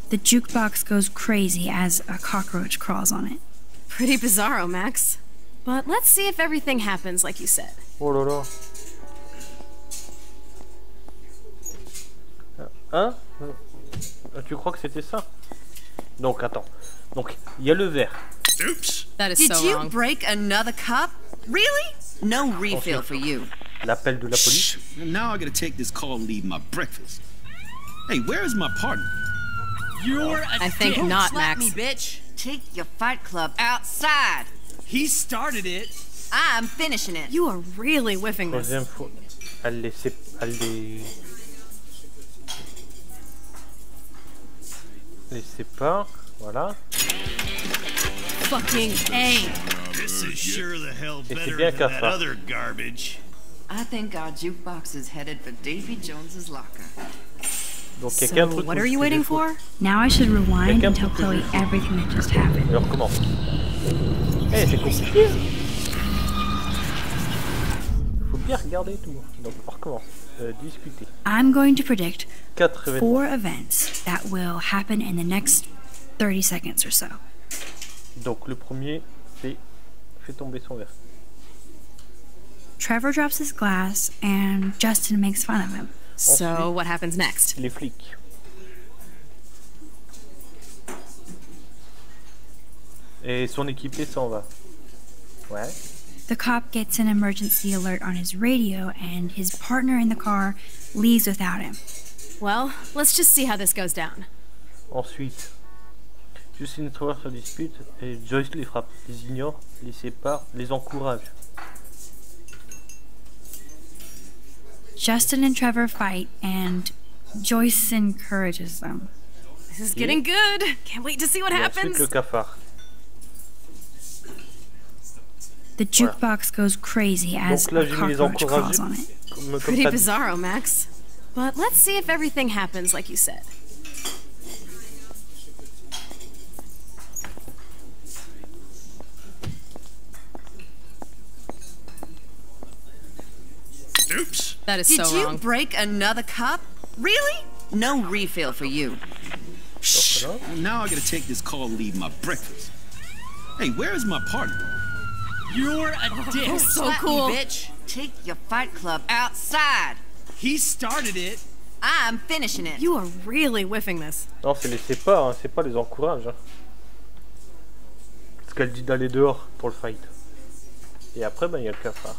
The jukebox goes crazy as a cockroach crawls on it. Pretty bizarro, Max. But let's see if everything happens like you said. Oh là là. Hein? Tu crois que c'était ça? Donc attends. Donc il y a le verre. Oops. That is Did so you wrong. break another cup? Really? No refill for you. L'appel de la police. Shh. Now I gotta take this call and leave my breakfast. Hey, where is my partner? You're a I think dick. not, Slap Max. me, bitch. Take your fight club outside. He started it. I'm finishing it. You are really whiffing this. Troisième fois. Elle les sépare. Voilà. Fucking A. This is sure the hell Et c'est better bien than qu'à that ça. other garbage. I think our jukebox is headed for Davy Jones's locker. Donc il y a qu'un So, truc. what où are je you fais waiting des fautes. for? Now I should rewind Quelqu'un and tell peut que Chloe je- everything that just happened. Alors comment? Eh, c'est compliqué. Faut bien regarder tout. Donc on recommence. Discuter. I'm going to predict 4 événements. 4 events that will happen in the next 30 seconds or so. Donc le premier, c'est fait tomber son verre. Trevor drops his glass and Justin makes fun of him. So, what happens next? Les flics. Et son équipé s'en va. Ouais. The cop gets an emergency alert on his radio and his partner in the car leaves without him. Well, let's just see how this goes down. Ensuite, Justin et Trevor se disputent et Joyce les frappe, les ignore, les sépare, les encourage. Justin and Trevor fight and Joyce encourages them. This is getting good. Can't wait to see what happens. Ensuite, le cafard. The jukebox goes crazy as Donc là, a j'ai mis les cockroach crawls encourager. on it. Comme Pretty t'as dit. bizarro, Max. But let's see if everything happens like you said. Oops. That is Did so you wrong. break another cup? Really? No refill for you. Shh. Now I gotta take this call and leave my breakfast. Hey, where is my partner? You're a dick. Oh, so Slap cool. me, bitch. Take your fight club outside. He started it. I'm finishing it. You are really whiffing this. Non, c'est les sépare, hein, c'est pas les encourage. Hein. Parce qu'elle dit d'aller dehors pour le fight. Et après, ben, il y a le cafard.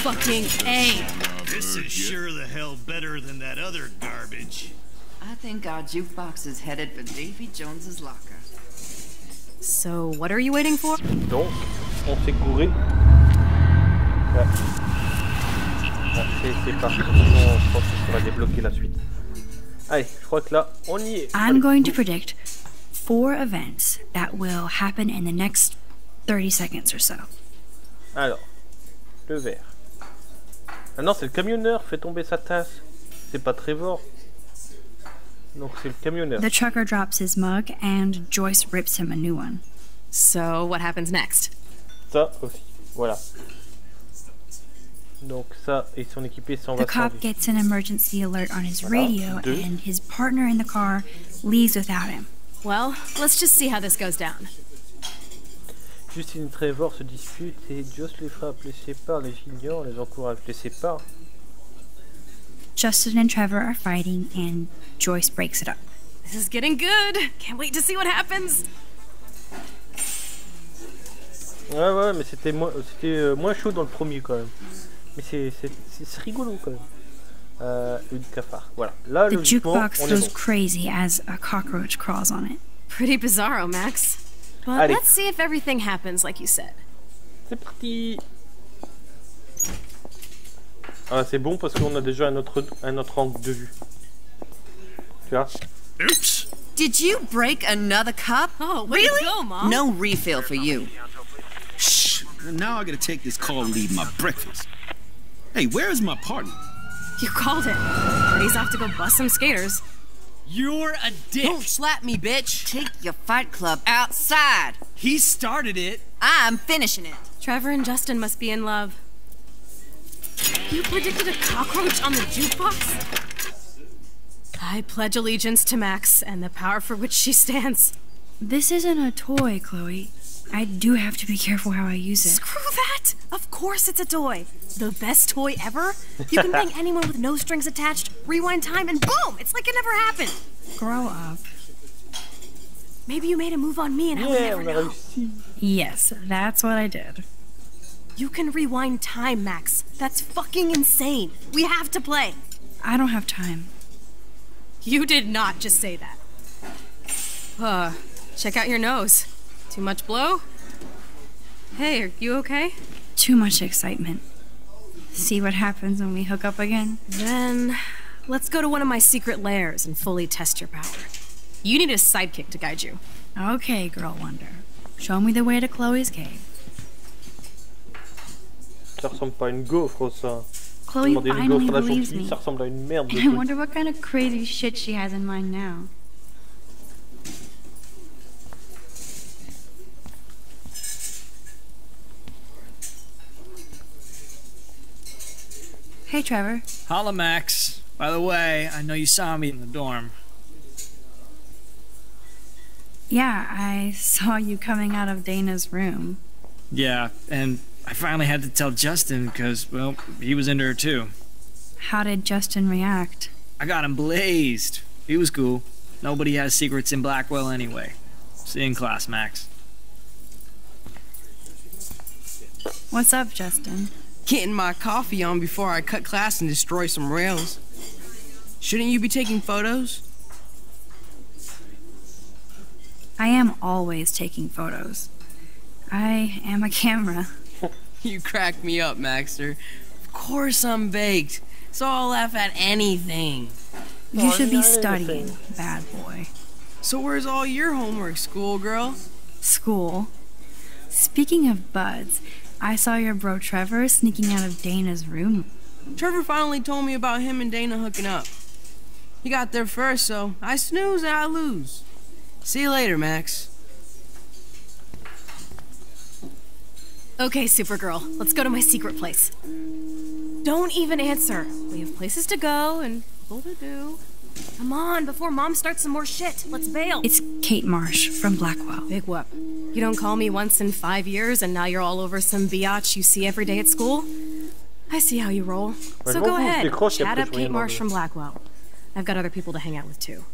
Fucking A. This is sure the hell better than that other garbage. I think our jukebox is headed for Davy Jones's locker. So, what are you waiting for? Donc, on s'est gouré. Ouais. C'est parti. Sinon, je pense qu'il faudra débloquer la suite. Allez, je crois que là, on y est. I'm Allez, going to go. predict 4 events that will happen in the next 30 seconds or so. Alors, le verre. Ah non, c'est le camionneur fait tomber sa tasse. C'est pas Trevor. Donc c'est le camionneur. The trucker drops his mug and Joyce rips him a new one. So, what happens next? Ça aussi. Voilà. Donc ça et son équipé s'en va The sans cop lui. gets an emergency alert on his Voilà. radio Deux. and his partner in the car leaves without him. Well, let's just see how this goes down. Justin et Trevor se disputent et Joyce les frappe, les sépare, les ignore, les encourage, les sépare. Justin and Trevor are fighting and Joyce breaks it up. This is getting good. Can't wait to see what happens. Ouais, mais c'était moins chaud dans le premier quand même. Mais c'est rigolo quand même. Une cafard. Voilà. Là, The logiquement, jukebox on est goes bon. crazy as a cockroach crawls on it. Pretty bizarro, Max. But Allez. let's see if everything happens like you said. C'est parti. Ah, c'est bon parce qu'on a déjà un autre angle de vue. Tu vois? Oops. Did you break another cup? Oh, way really? to go, Mom. No refill for you. Shh. Now I gotta take this call and leave my breakfast. Hey, where is my partner? You called it. He's off to go bust some skaters. You're a dick. Don't slap me, bitch. Take your fight club outside. He started it. I'm finishing it. Trevor and Justin must be in love. You predicted a cockroach on the jukebox? I pledge allegiance to Max and the power for which she stands. This isn't a toy, Chloe. I do have to be careful how I use it. Screw that! Of course it's a toy. The best toy ever. You can bang anyone with no strings attached, rewind time, and boom! It's like it never happened. Grow up. Maybe you made a move on me and I would never on a know. réussi. Yes, that's what I did. You can rewind time, Max. That's fucking insane. We have to play. I don't have time. You did not just say that. Check out your nose. Too much blow? Hey, are you okay? Too much excitement. See what happens when we hook up again? Then, let's go to one of my secret lairs and fully test your power. You need a sidekick to guide you. Okay, Girl Wonder. Show me the way to Chloe's cave. Ça ressemble pas à une gaufre, ça. Chloe Demander une finally gaufre à la believes chantilly, me. ça ressemble à une merde de I truc. wonder what kind of crazy shit she has in mind now. Hey, Trevor. Holla, Max. By the way, I know you saw me in the dorm. Yeah, I saw you coming out of Dana's room. Yeah, and I finally had to tell Justin because, well, he was into her too. How did Justin react? I got him blazed. He was cool. Nobody has secrets in Blackwell anyway. See you in class, Max. What's up, Justin? Getting my coffee on before I cut class and destroy some rails. Shouldn't you be taking photos? I am always taking photos. I am a camera. You crack me up, Maxter. Of course I'm baked, so I'll laugh at anything. You should be studying, bad boy. So where's all your homework, schoolgirl? School? Speaking of buds, I saw your bro Trevor sneaking out of Dana's room. Trevor finally told me about him and Dana hooking up. He got there first, so I snooze and I lose. See you later, Max. Okay, Supergirl, let's go to my secret place. Don't even answer. We have places to go and people to do. Come on, before Mom starts some more shit. Let's bail. It's Kate Marsh from Blackwell. Big whoop. You don't call me once in 5 years and now you're all over some biatch you see every day at school? I see how you roll. So go ahead, chat up Kate Marsh from Blackwell. I've got other people to hang out with too.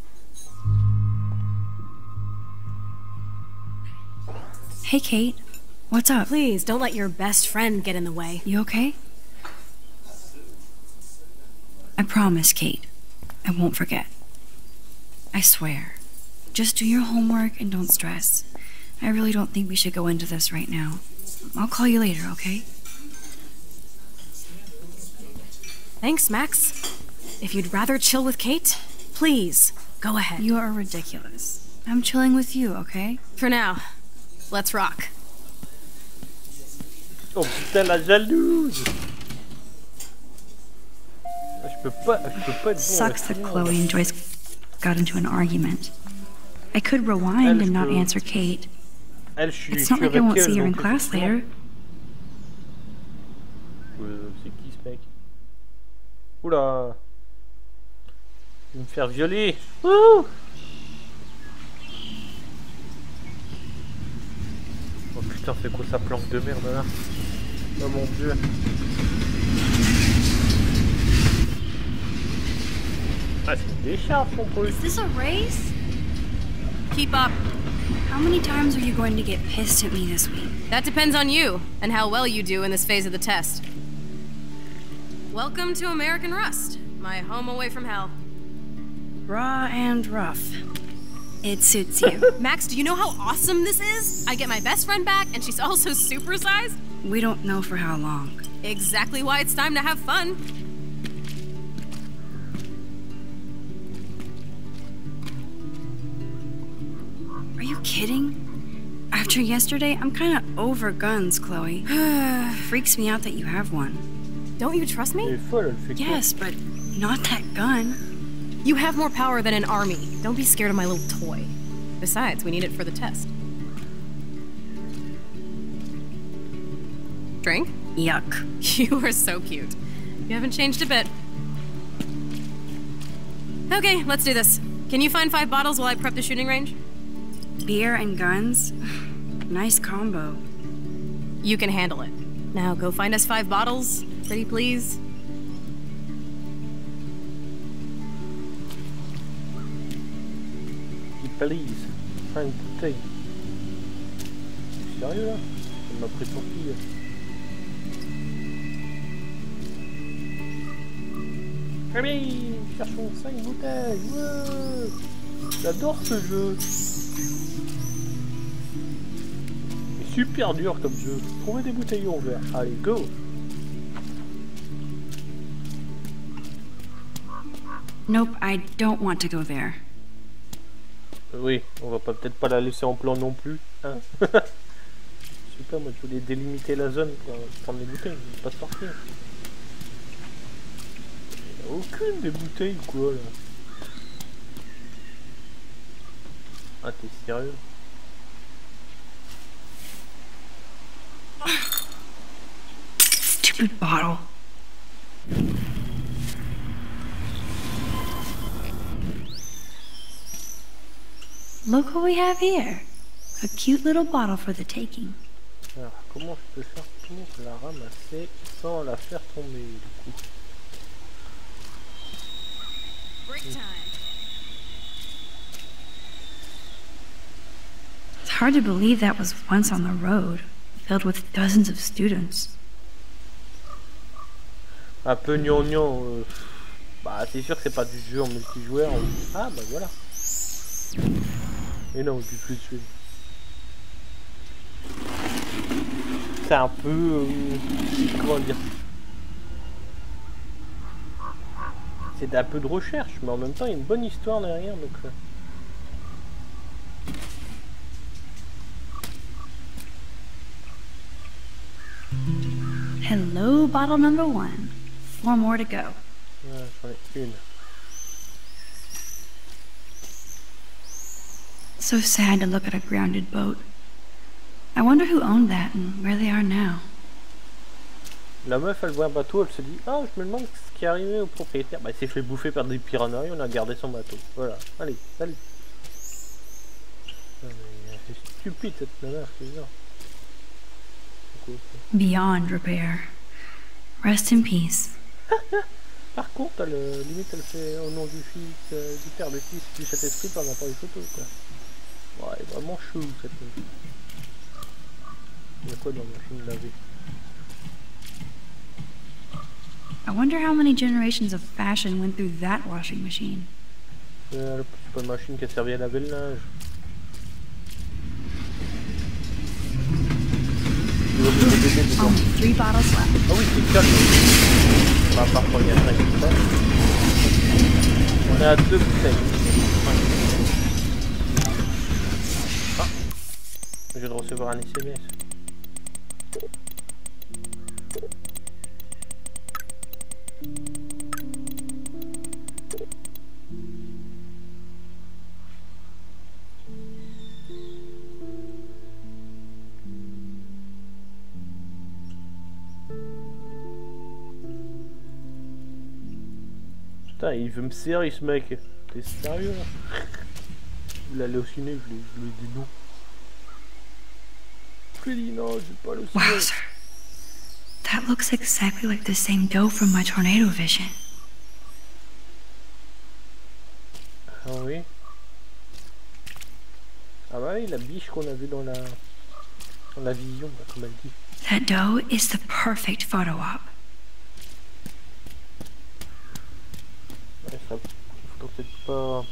Hey, Kate. What's up? Please, don't let your best friend get in the way. You okay? I promise, Kate. I won't forget. I swear. Just do your homework and don't stress. I really don't think we should go into this right now. I'll call you later, okay? Thanks, Max. If you'd rather chill with Kate, please, go ahead. You are ridiculous. I'm chilling with you, okay? For now. Let's rock. Oh putain, la jalouse! Je peux pas être bon. Sucks that Chloe and Joyce got into an argument. I could rewind and not answer Kate. It's not like I won't see her in class later. C'est qui ce mec? Oula! Il va me faire violer! Wouh! Oh putain, c'est quoi sa planque de merde là? Oh mon dieu! Ah, c'est une décharge son truc! Is this a race? Keep up. How many times are you going to get pissed at me this week? That depends on you, and how well you do in this phase of the test. Welcome to American Rust, my home away from hell. Raw and rough. It suits you. Max, do you know how awesome this is? I get my best friend back, and she's also supersized. We don't know for how long. Exactly why it's time to have fun. Are you kidding? After yesterday, I'm kind of over guns, Chloe. Freaks me out that you have one. Don't you trust me? Yes, but not that gun. You have more power than an army. Don't be scared of my little toy. Besides, we need it for the test. Drink? Yuck. You are so cute. You haven't changed a bit. Okay, let's do this. Can you find 5 bottles while I prep the shooting range? Beer and guns? Nice combo. You can handle it. Now go find us 5 bottles, pretty please. Please. 5 bouteilles. T'es sérieux là? Ça m'a pris pour qui? Allez, cherchons 5 bouteilles. Ouais. J'adore ce jeu. C'est super dur comme jeu. Trouvez des bouteilles en verre. Allez, go. Nope, I don't want to go there. Oui, on va peut-être pas la laisser en plan non plus. Hein. Je sais pas, moi je voulais délimiter la zone pour prendre les bouteilles, je vais pas sortir. Il n'y a aucune des bouteilles quoi là. Ah t'es sérieux? Stupid bottle. Look what we have here. A cute little bottle for the taking. Alors, comment je peux faire pour la ramasser sans la faire tomber du coup? Break time. It's hard to believe that was once on the road, filled with dozens of students. Un peu gnangnan. Bah, c'est sûr que c'est pas du jeu en multijoueur. Ah, bah voilà. Et non, du plus de suite. C'est un peu... comment dire? C'est un peu de recherche, mais en même temps, il y a une bonne histoire derrière, donc... Hello, bottle number 1. 4 more to go. Ouais, j'en ai une. So sad to look at a grounded boat. I wonder who owned that and where they are now. La meuf, elle voit un bateau, elle se dit: ah, je me demande ce qui est arrivé au propriétaire. Bah, il s'est fait bouffer par des piranhas et on a gardé son bateau. Voilà, allez, salut. C'est stupide cette nana, c'est bizarre. Beyond repair. Rest in peace. Par contre, elle, limite, elle fait au nom du fils, du père, du fils, du Saint-Esprit par l'appareil photo, quoi. Ouais, elle est vraiment chou cette meuf. Il y a quoi dans la machine lavée? I wonder how many generations of fashion went through that washing machine. C'est pas une machine qui a servi à laver le linge. Only 3 bottles left. Ah oui, c'est calme. Bah, parfois il y a 5 bouteilles. On est à 2 bouteilles. Ah, je viens de recevoir un SMS. Putain, il veut me serrer ce mec. T'es sérieux là? Il allait au ciné, je lui ai dit non. Je lui ai dit non, je vais pas aller au ciné. Wow, sir. That looks exactly like the same dough from my tornado vision. Ah oui. Ah bah oui, la biche qu'on a vue dans la vision, bah, comme elle dit. That dough is the perfect photo op. Ouais, ça faut peut-être pas...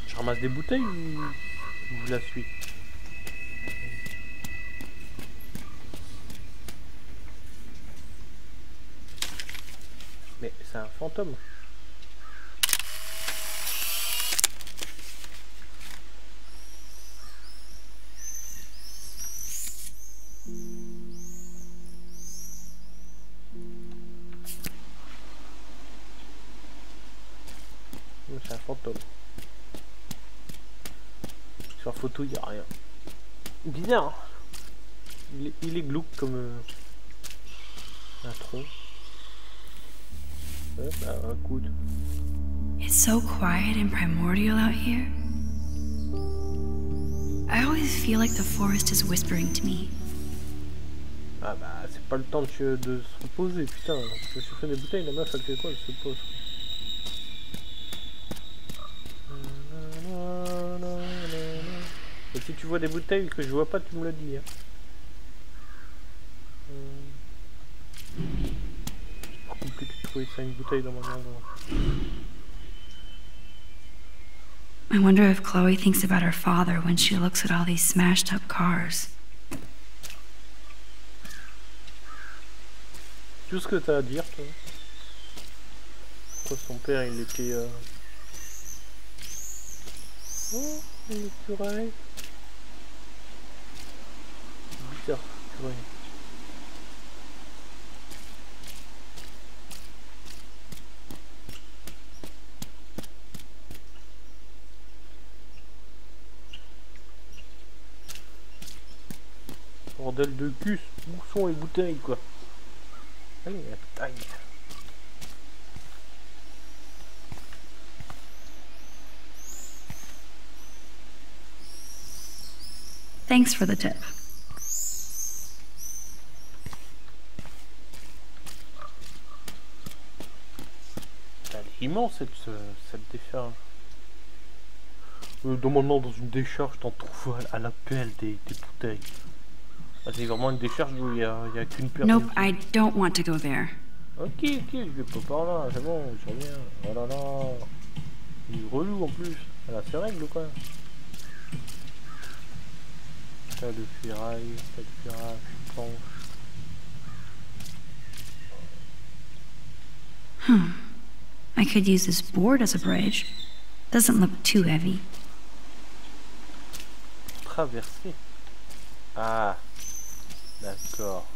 Je ramasse des bouteilles ou je la suis? Mais c'est un fantôme. C'est un fantôme. Sur photo, il n'y a rien. Bizarre. Il est glauque comme un tronc. Ouais, bah, écoute. It's so quiet and primordial out here. I always feel like the forest is whispering to me. Ah bah, c'est pas le temps de se reposer, putain. Je suis fait des bouteilles, la meuf, elle fait quoi? Elle se pose. Et si tu vois des bouteilles que je vois pas, tu me le dis. Hein. C'est compliqué de trouver 5 bouteilles dans mon endroit. I wonder if Chloe thinks about her father when she looks at all these smashed up cars. Tout ce que t'as à dire, toi. Pourquoi son père, il était... Oh, il est purée. Bizarre, purée. Bordel de cul, où sont les bouteilles, quoi? Allez, la taille. Thanks for the tip. Elle est immense cette décharge. Normalement dans une décharge t'en trouves à la pelle des bouteilles. Ah, c'est vraiment une décharge où il y a qu'une personne. Nope, I don't want to go there. Ok, je vais pas par là, c'est bon, je reviens. Oh là là. Il est relou en plus. Elle a ses règles quoi. Tas de ferraille, planche. I could use this board as a bridge. Doesn't look too heavy. Traverser. Ah, d'accord.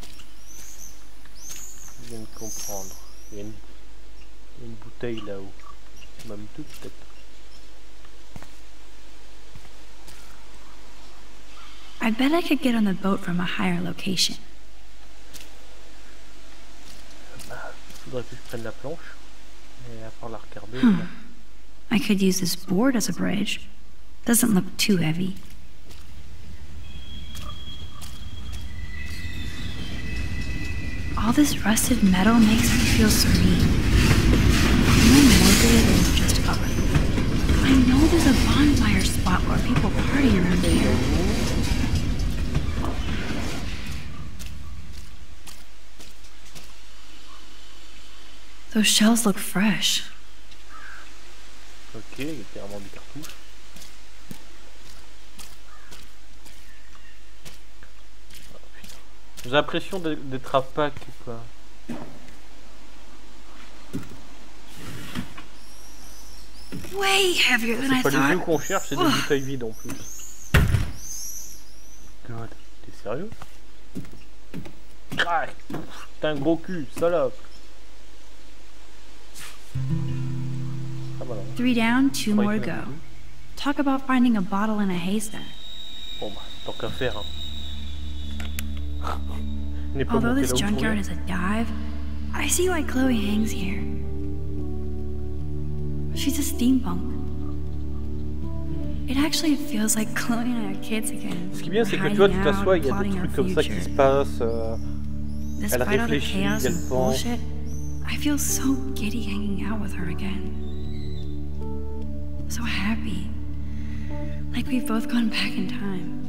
Je viens de comprendre. Il y a une bouteille là-haut. Même deux peut-être. I bet I could get on the boat from a higher location. Faudrait que je prenne la planche. Et à part la regarder. I could use this board as a bridge. Doesn't look too heavy. All this rusted metal makes me feel serene. No morbid or just ugly. I know there's a bonfire spot where people party around here. Those shells look fresh. Ok, il y a clairement des cartouches. Oh, putain. J'ai l'impression d'être à Pâques quoi. Way heavier than I C'est pas les jeux thought. qu'on cherche, c'est des bouteilles vides en plus. God, t'es sérieux? Ah, t'es un gros cul, salope. Ah, voilà. 3 down, 2 more to go. Talk about finding a bottle in a haystack. Bon bah, tant qu'à faire. Hein. Although this junkyard is a dive, I see why Chloe hangs here. She's a steampunk. It actually feels like Chloe and I are kids again. Ce qui est bien, c'est que tu vois, tu t'assois, il y a des trucs comme ça qui se passent. Elle réfléchit, elle pense. I feel so giddy hanging out with her again. So happy. Like we've both gone back in time.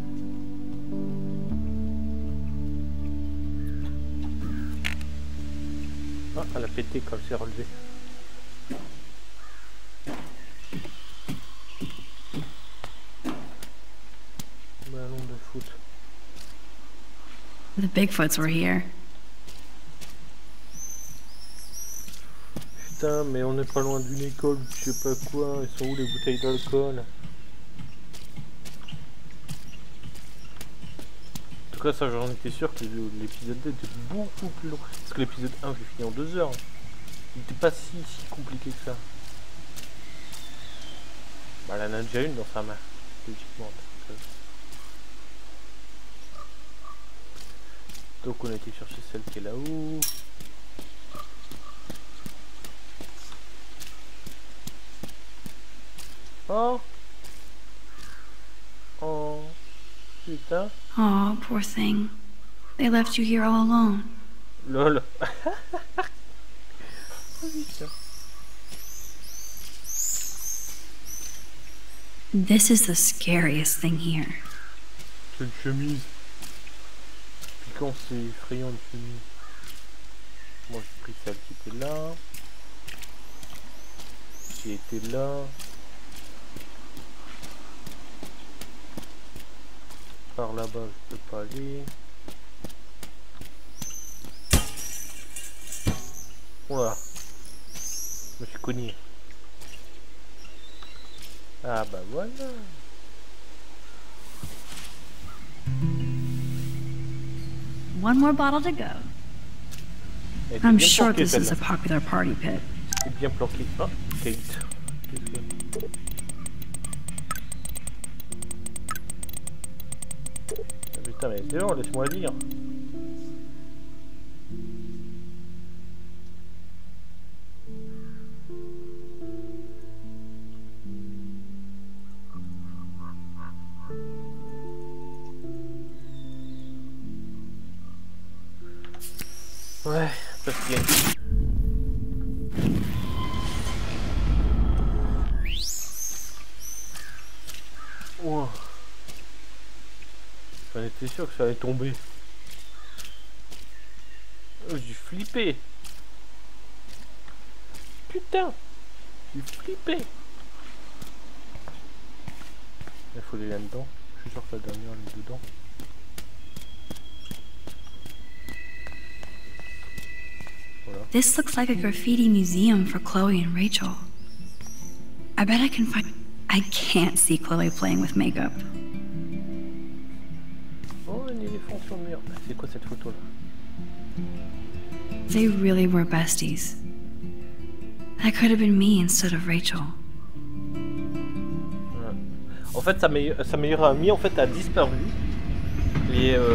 Ah, elle a pété quand elle s'est relevée. Ballon de foot. The Bigfoots were here. Putain, mais on n'est pas loin d'une école, je sais pas quoi. Ils sont où les bouteilles d'alcool? En tout cas, ça j'en étais sûr que l'épisode 2 était beaucoup plus long. Parce que l'épisode 1, j'ai fini en 2 heures. Il n'était pas si compliqué que ça. Bah, elle en a déjà une dans sa main, logiquement. Donc on a été chercher celle qui est là-haut. Oh. Oh. Putain. Oh, poor thing. They left you here all alone. Lol. This is the scariest thing here. C'est une chemise. Piquant, c'est effrayant une chemise. Moi j'ai pris celle qui était là. Qui était là. Par là-bas je peux pas aller. Voilà. Je me suis cogné. Ah bah voilà. One more bottle to go. I'm sure this is a popular party pit. C'est bien planqué. Oh, Kate. Putain mais c'est bon, laisse-moi lire. TNT. Oh. J'en étais sûr que ça allait tomber. Oh, j'ai flippé. Putain, j'ai flippé. Il faut aller là-dedans. Je suis sûr que la dernière elle est dedans. Voilà. This looks like a graffiti museum for Chloe and Rachel. I bet I can find... I can't see Chloe playing with makeup. Oh, un éléphant sur le mur. C'est quoi cette photo là? They really were besties. That could have been me instead of Rachel. Ouais. En fait, sa meilleure amie en fait a disparu. Et donc,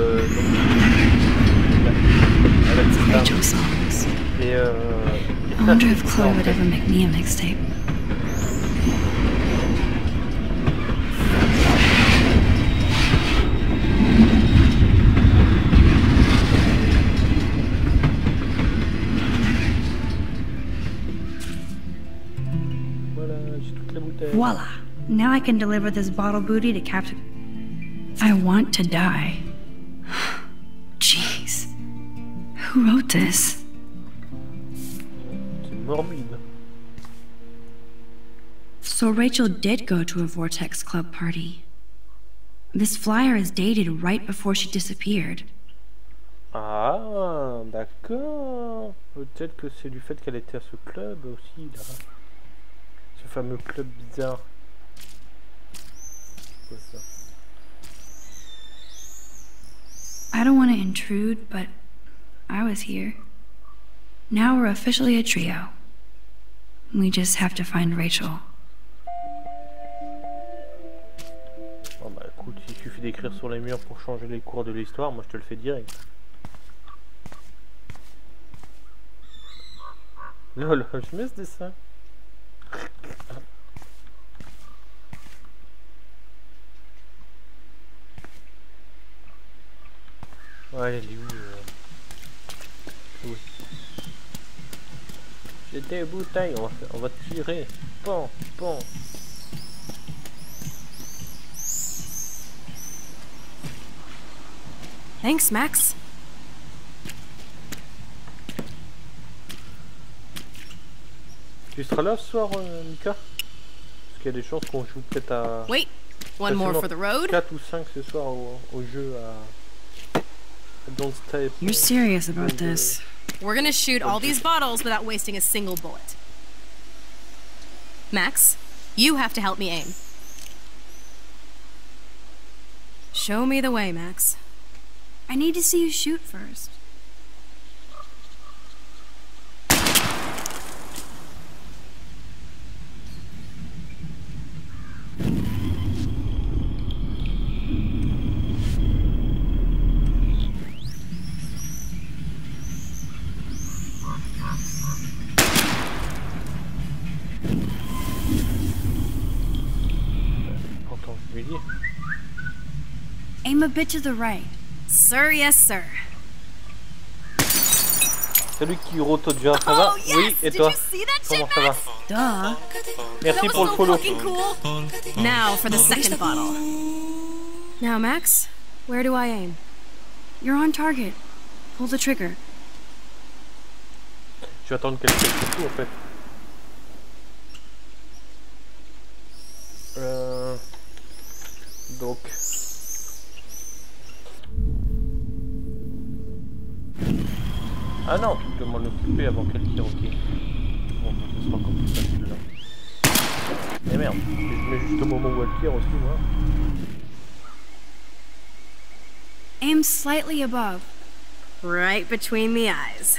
elle a disparu. Rachel songs. Et I wonder if Chloe would ever make me a mixtape. Voila! Now I can deliver this bottle booty to Captain... I want to die. Jeez. Who wrote this? C'est morbide. So Rachel did go to a Vortex Club party. This flyer is dated right before she disappeared. Ah, d'accord. Peut-être que c'est du fait qu'elle était à ce club aussi, là. Ce fameux club bizarre. Quoi ça? I don't want to intrude, but I was here. Now we're officially a trio. We just have to find Rachel. Bon bah écoute, il suffit d'écrire sur les murs pour changer les cours de l'histoire, moi je te le fais direct. Lol, je mets ce dessin. Ouais, elle est où Oui. J'ai des bouteilles, on va tirer. Bon, bon. Thanks, Max. Tu seras là ce soir, Mika? Parce qu'il y a des chances qu'on joue peut-être à... Wait, one more for the road. 4 ou 5 ce soir au jeu à... Don't stay. You're serious about this? We're gonna shoot all these bottles without wasting a single bullet. Max, you have to help me aim. Show me the way, Max. I need to see you shoot first. Aim a bit to the right. Sir, yes, sir. Salut Kiroto, déjà, ça va? Yes! Oui, et toi? Comment ça va? Duh. Merci pour le follow. Cool. Now for the second bottle. Now, Max, where do I aim? You're on target. Pull the trigger. Je vais attendre qu'elle fasse tout en fait. Donc... Ah non, je dois m'en occuper avant qu'elle tire, ok. Bon, ce sera encore plus facile là. Mais merde, je mets juste au moment où elle tire aussi, moi. Aim slightly above. Right between the eyes.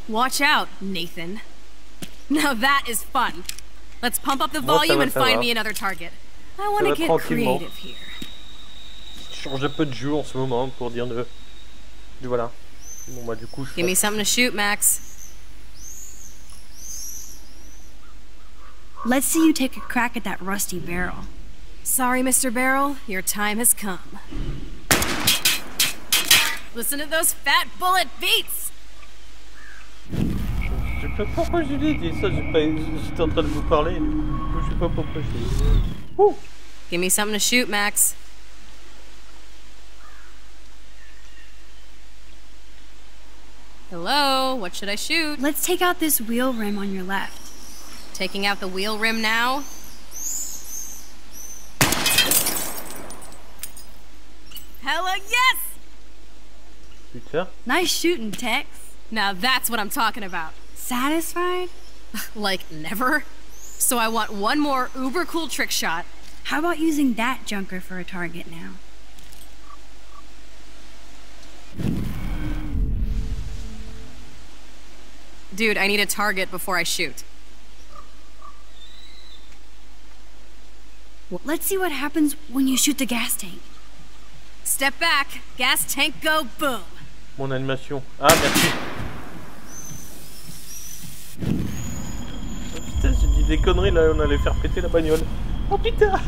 Watch out, Nathan. Now that is fun. Let's pump up the volume and find me another target. I want to get creative here. Je change un peu de jeu en ce moment pour dire de... Voilà. Bon bah du coup je... Give me something to shoot, Max. Let's see you take a crack at that rusty barrel. Sorry, Mr. Barrel, your time has come. Listen to those fat bullet beats. Je sais pas pourquoi je l'ai dit ça, j'étais en train de vous parler. Je sais pas pourquoi je l'ai dit. Ouh. Give me something to shoot, Max. Hello, what should I shoot? Let's take out this wheel rim on your left. Taking out the wheel rim now? Hella yes! Putain. Nice shooting, Tex. Now that's what I'm talking about. Satisfied? Like never? So I want one more uber cool trick shot. How about using that junker for a target now? Dude, I need a target before I shoot. Let's see what happens when you shoot the gas tank. Step back, gas tank go, boom. Mon animation. Ah, merci. Oh, putain, j'ai dit des conneries là, on allait faire péter la bagnole. Oh putain.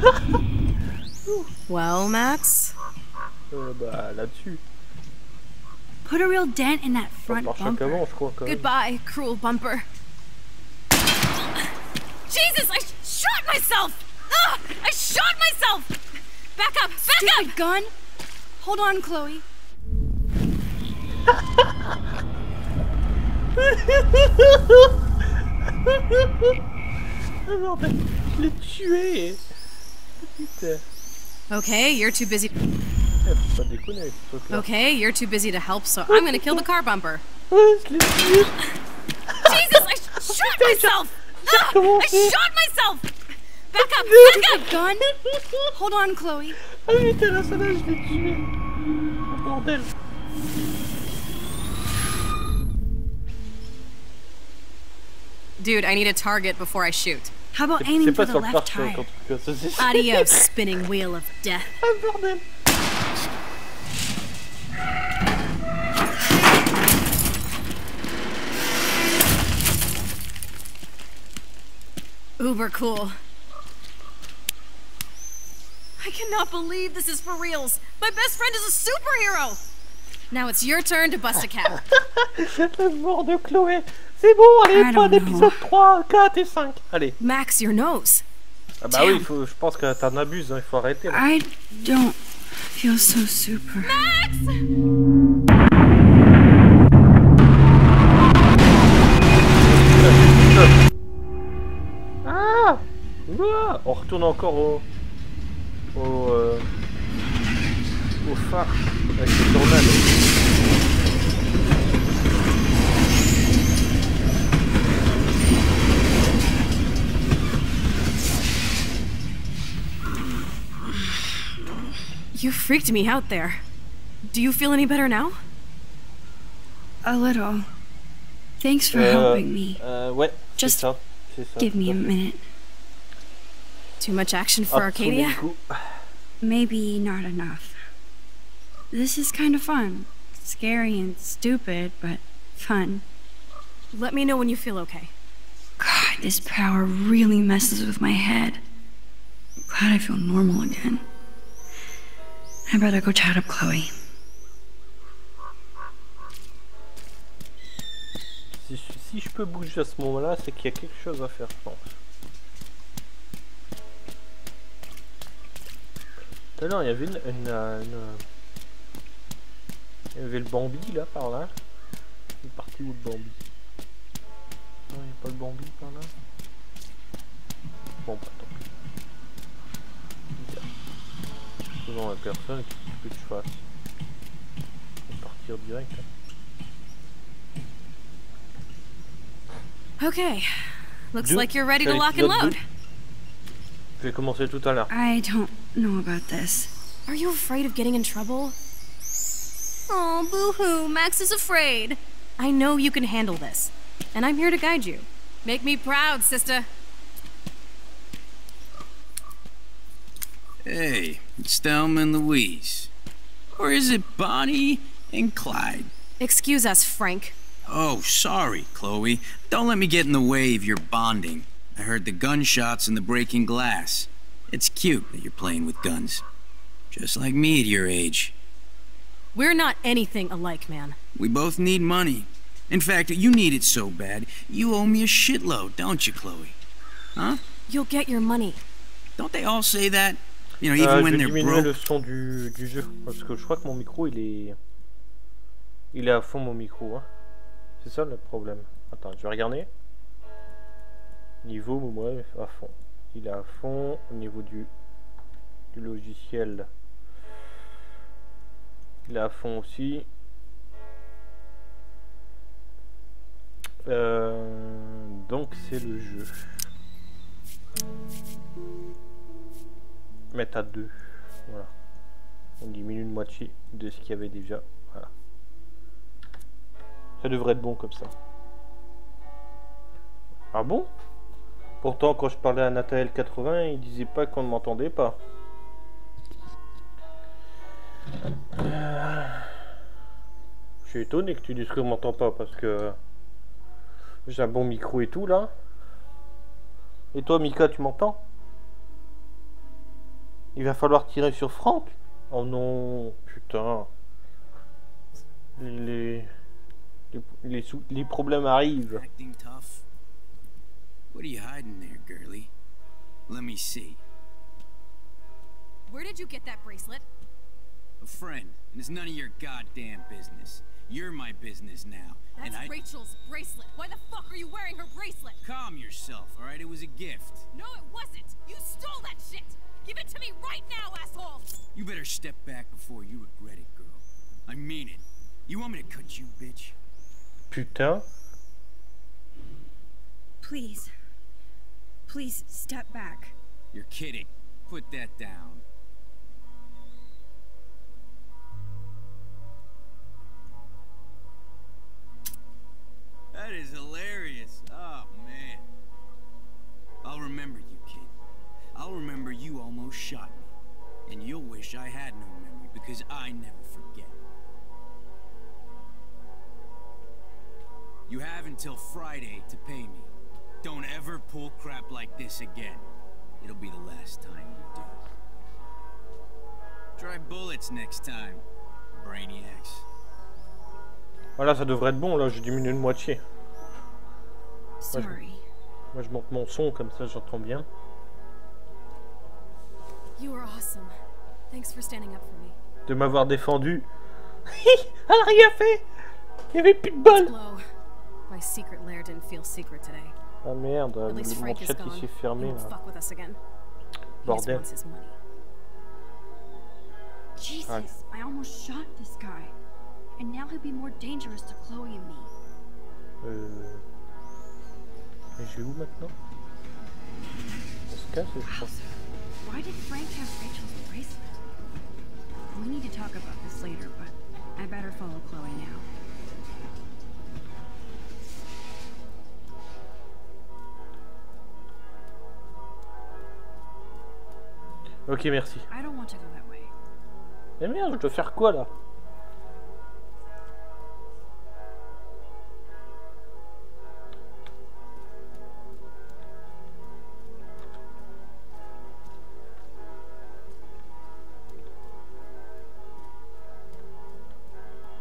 Well, Max? Bah, là-dessus. Put a real dent in that front bumper. Avant, je crois, quand même. Goodbye, cruel bumper. Jesus, I shot myself! Ugh, I shot myself! Back up, back Stupid up! gun! Hold on, Chloe. Ah bordel, je l'ai tué. Putain. Okay, you're too busy. Faut pas déconner avec ce truc-là. Okay, you're too busy to help, so I'm gonna kill the car bumper. Ouais, je l'ai tué. Jesus, I shot myself! Ugh, I shot myself! Back up, back up! Gun? Hold on, Chloe. Ah putain, là, celle-là, je l'ai tué. Oh bordel. Dude, I need a target before I shoot. How about aiming for the left tire? Adios, spinning wheel of death. Ah bordel. Uber cool. I cannot believe this is for reals. My best friend is a superhero. Now it's your turn to bust a cap. La mort de Chloé. C'est bon, allez, pas d'épisode 3, 4 et 5. Allez. Max, your nose. Ah bah oui, je pense que t'en abuses, hein, il faut arrêter. Là. I don't feel so super. Max! Ah! On retourne encore au phare avec les tornades. You freaked me out there. Do you feel any better now? A little. Thanks for helping me. Ouais, Just ça. give me a minute. Too much action for Arcadia? Maybe not enough. This is kind of fun. Scary and stupid, but fun. Let me know when you feel okay. God, this power really messes with my head. I'm glad I feel normal again. I better go chat up Chloe. Si je peux bouger à ce moment-là, c'est qu'il y a quelque chose à faire, je pense. Tout à l'heure, il y avait il y avait le Bambi là, par là. Il est parti où le Bambi? Non, il n'y a pas le Bambi par là. Bon, bah tant pis. Faisons la personne, qu'est-ce que tu fasses? On va partir direct. Hein. Okay, looks like you're ready to lock and load. Je vais commencer tout à l'heure. I don't know about this. Are you afraid of getting in trouble? Oh, boo-hoo, Max is afraid. I know you can handle this, and I'm here to guide you. Make me proud, sister. Hey, it's Thelma and Louise. Or is it Bonnie and Clyde? Excuse us, Frank. Oh, sorry, Chloe. Don't let me get in the way of your bonding. I heard the gunshots and the breaking glass. It's cute that you're playing with guns. Just like me at your age. We're not anything alike, man. We both need money. In fact, you need it so bad, you owe me a shitload, don't you, Chloe? Huh? You'll get your money. Don't they all say that? You know, even when they're broke. Je vais diminuer le son du jeu, parce que je crois que mon micro, il est à fond, mon micro. Hein. C'est ça le problème. Attends, je vais regarder. Niveau, ouais, à fond. Il est à fond au niveau du logiciel. Il est à fond aussi. Donc c'est le jeu. Mettre à 2. Voilà. On diminue de moitié de ce qu'il y avait déjà. Voilà. Ça devrait être bon comme ça. Ah bon? Pourtant quand je parlais à Nathael 80, il disait pas qu'on ne m'entendait pas. Je suis étonné que tu dises qu'on m'entend pas parce que j'ai un bon micro et tout là. Et toi Mika, tu m'entends? Il va falloir tirer sur Franck? Oh non, putain. Les problèmes arrivent. What are you hiding there, girlie? Let me see. Where did you get that bracelet? A friend, and it's none of your goddamn business. You're my business now. That's and Rachel's bracelet. Why the fuck are you wearing her bracelet? Calm yourself, alright? It was a gift. No, it wasn't. You stole that shit. Give it to me right now, asshole. You better step back before you regret it, girl. I mean it. You want me to cut you, bitch? Putain. Please. Please, step back. You're kidding. Put that down. That is hilarious. Oh, man. I'll remember you, kid. I'll remember you almost shot me. And you'll wish I had no memory, because I never forget. You have until Friday to pay me. Don't ever pull crap like this again. It'll be the last time you do. Try bullets next time, brainiacs. Voilà, ça devrait être bon, là, je diminue de moitié. Sorry. Moi, je monte mon son, comme ça, j'entends bien. You were awesome. Thanks for standing up for me. De m'avoir défendu. Elle a rien fait. Il y avait plus de bol. My secret lair didn't feel secret today. Ah merde, mon chat il s'est fermé là. Bordel. Jesus, I almost shot this guy. And now he'll be more dangerous to Chloe and me. Mais je l'ai où maintenant? On se casse, je crois. Why did Frank have Rachel's bracelet? We need to talk about this later, but I better follow Chloe now. Ok, merci. I don't want to go that way. Mais merde, je dois faire quoi là?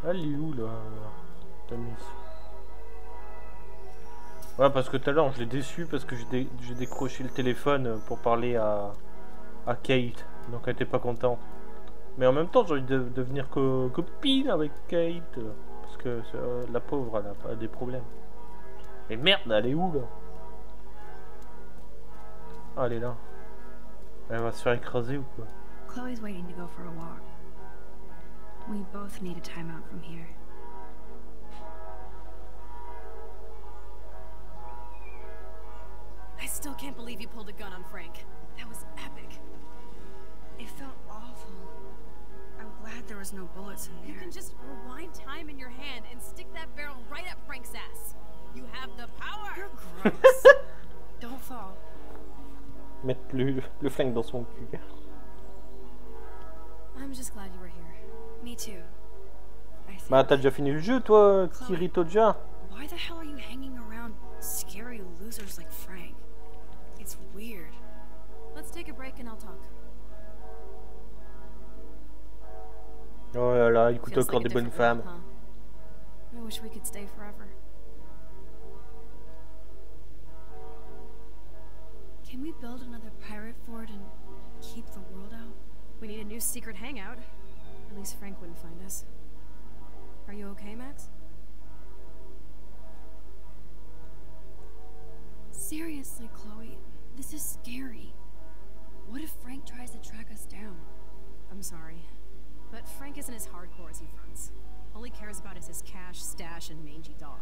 Elle est où là, ta mise? Ouais, parce que tout à l'heure je l'ai déçu parce que j'ai décroché le téléphone pour parler à Kate, donc elle était pas contente. Mais en même temps j'ai envie de devenir copine avec Kate, parce que la pauvre elle a pas des problèmes. Mais merde, elle est où là? Ah, elle est là. Elle va se faire écraser ou quoi? Chloe's waiting to go for a walk. We both need a time out from here. I still can't believe you pulled a gun on Frank. That was epic. It felt awful. I'm glad there was no bullets in there. You can just rewind time in your hand and stick that barrel right up Frank's ass. You have the power. You're gross. Don't fall. Mettre le flingue dans son cul. I'm just glad you were here. Me too. Bah t'as déjà fini le jeu toi, Kirito déjà. Why the hell are you hanging around scary losers like Frank? It's weird. Let's take a break and I'll talk. Oh là là, écoute Feels encore like des a bonnes different femmes. world, huh? I wish we could stay forever. Can we build another pirate fort and keep the world out? We need a new secret hangout. At least Frank wouldn't find us. Are you okay, Max? Seriously, Chloe, this is scary. What if Frank tries to track us down? I'm sorry, but Frank isn't as hardcore as he fronts. All he cares about is his cash, stash, and mangy dog.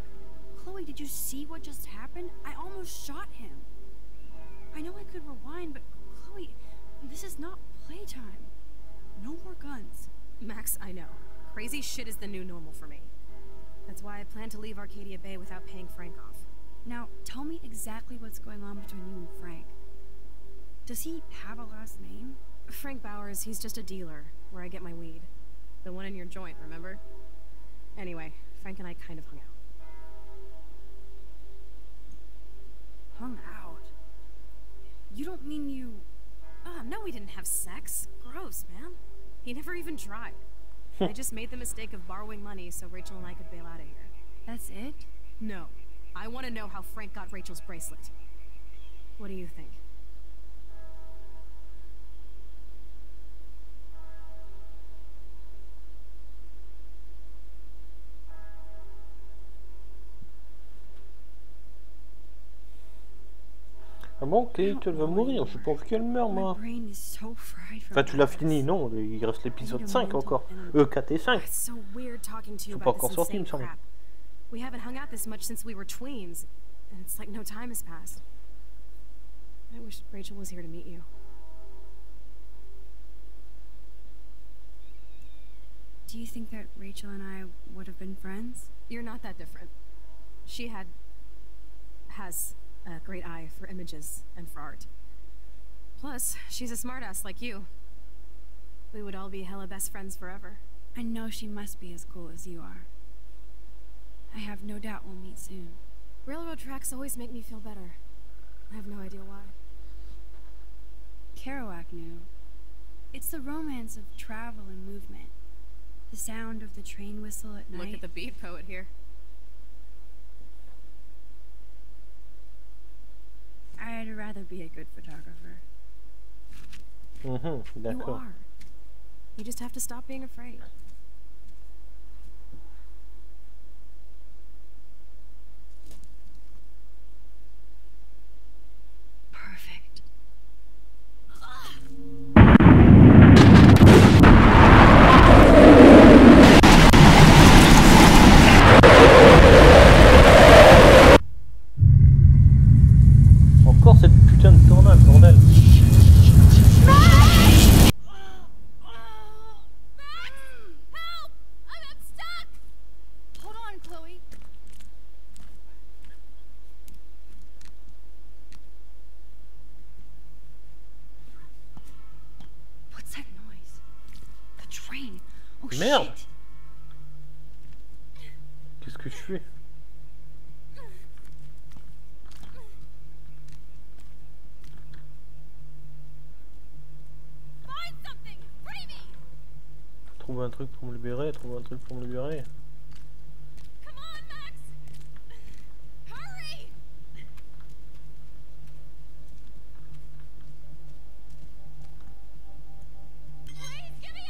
Chloe, did you see what just happened? I almost shot him. I know I could rewind, but Chloe, this is not playtime. No more guns. Max, I know. Crazy shit is the new normal for me. That's why I plan to leave Arcadia Bay without paying Frank off. Now, tell me exactly what's going on between you and Frank. Does he have a last name? Frank Bowers, he's just a dealer, where I get my weed. The one in your joint, remember? Anyway, Frank and I kind of hung out. Hung out? You don't mean you... No, we didn't have sex. Gross, man. He never even tried. I just made the mistake of borrowing money so Rachel and I could bail out of here. That's it? No. I want to know how Frank got Rachel's bracelet. What do you think? Ah bon, Kate, elle va mourir. J'ai pas envie qu'elle meure, moi. Enfin, tu l'as fini, non? Il reste l'épisode 5 encore. 4 et 5. It's so weird talking to you Ils sont pas about encore this sortis, il me insane semble. crap. We haven't hung out this much since we were tweens, and it's like no time has passed. I wish Rachel was here to meet you. Do you think that Rachel and I would have been friends? You're not that different. She has a great eye for images and for art. Plus, she's a smartass like you. We would all be hella best friends forever. I know she must be as cool as you are. I have no doubt we'll meet soon. Railroad tracks always make me feel better. I have no idea why. Kerouac knew. It's the romance of travel and movement. The sound of the train whistle at night. Look at the beat poet here. I'd rather be a good photographer. D'accord. You are. You just have to stop being afraid. Perfect. Encore cette putain de tornade, bordel. Hold on, Chloe. What's that noise? The train. Oh Merde. shit. Qu'est-ce que je fais? Trouver un truc pour me libérer, trouver un truc pour me libérer.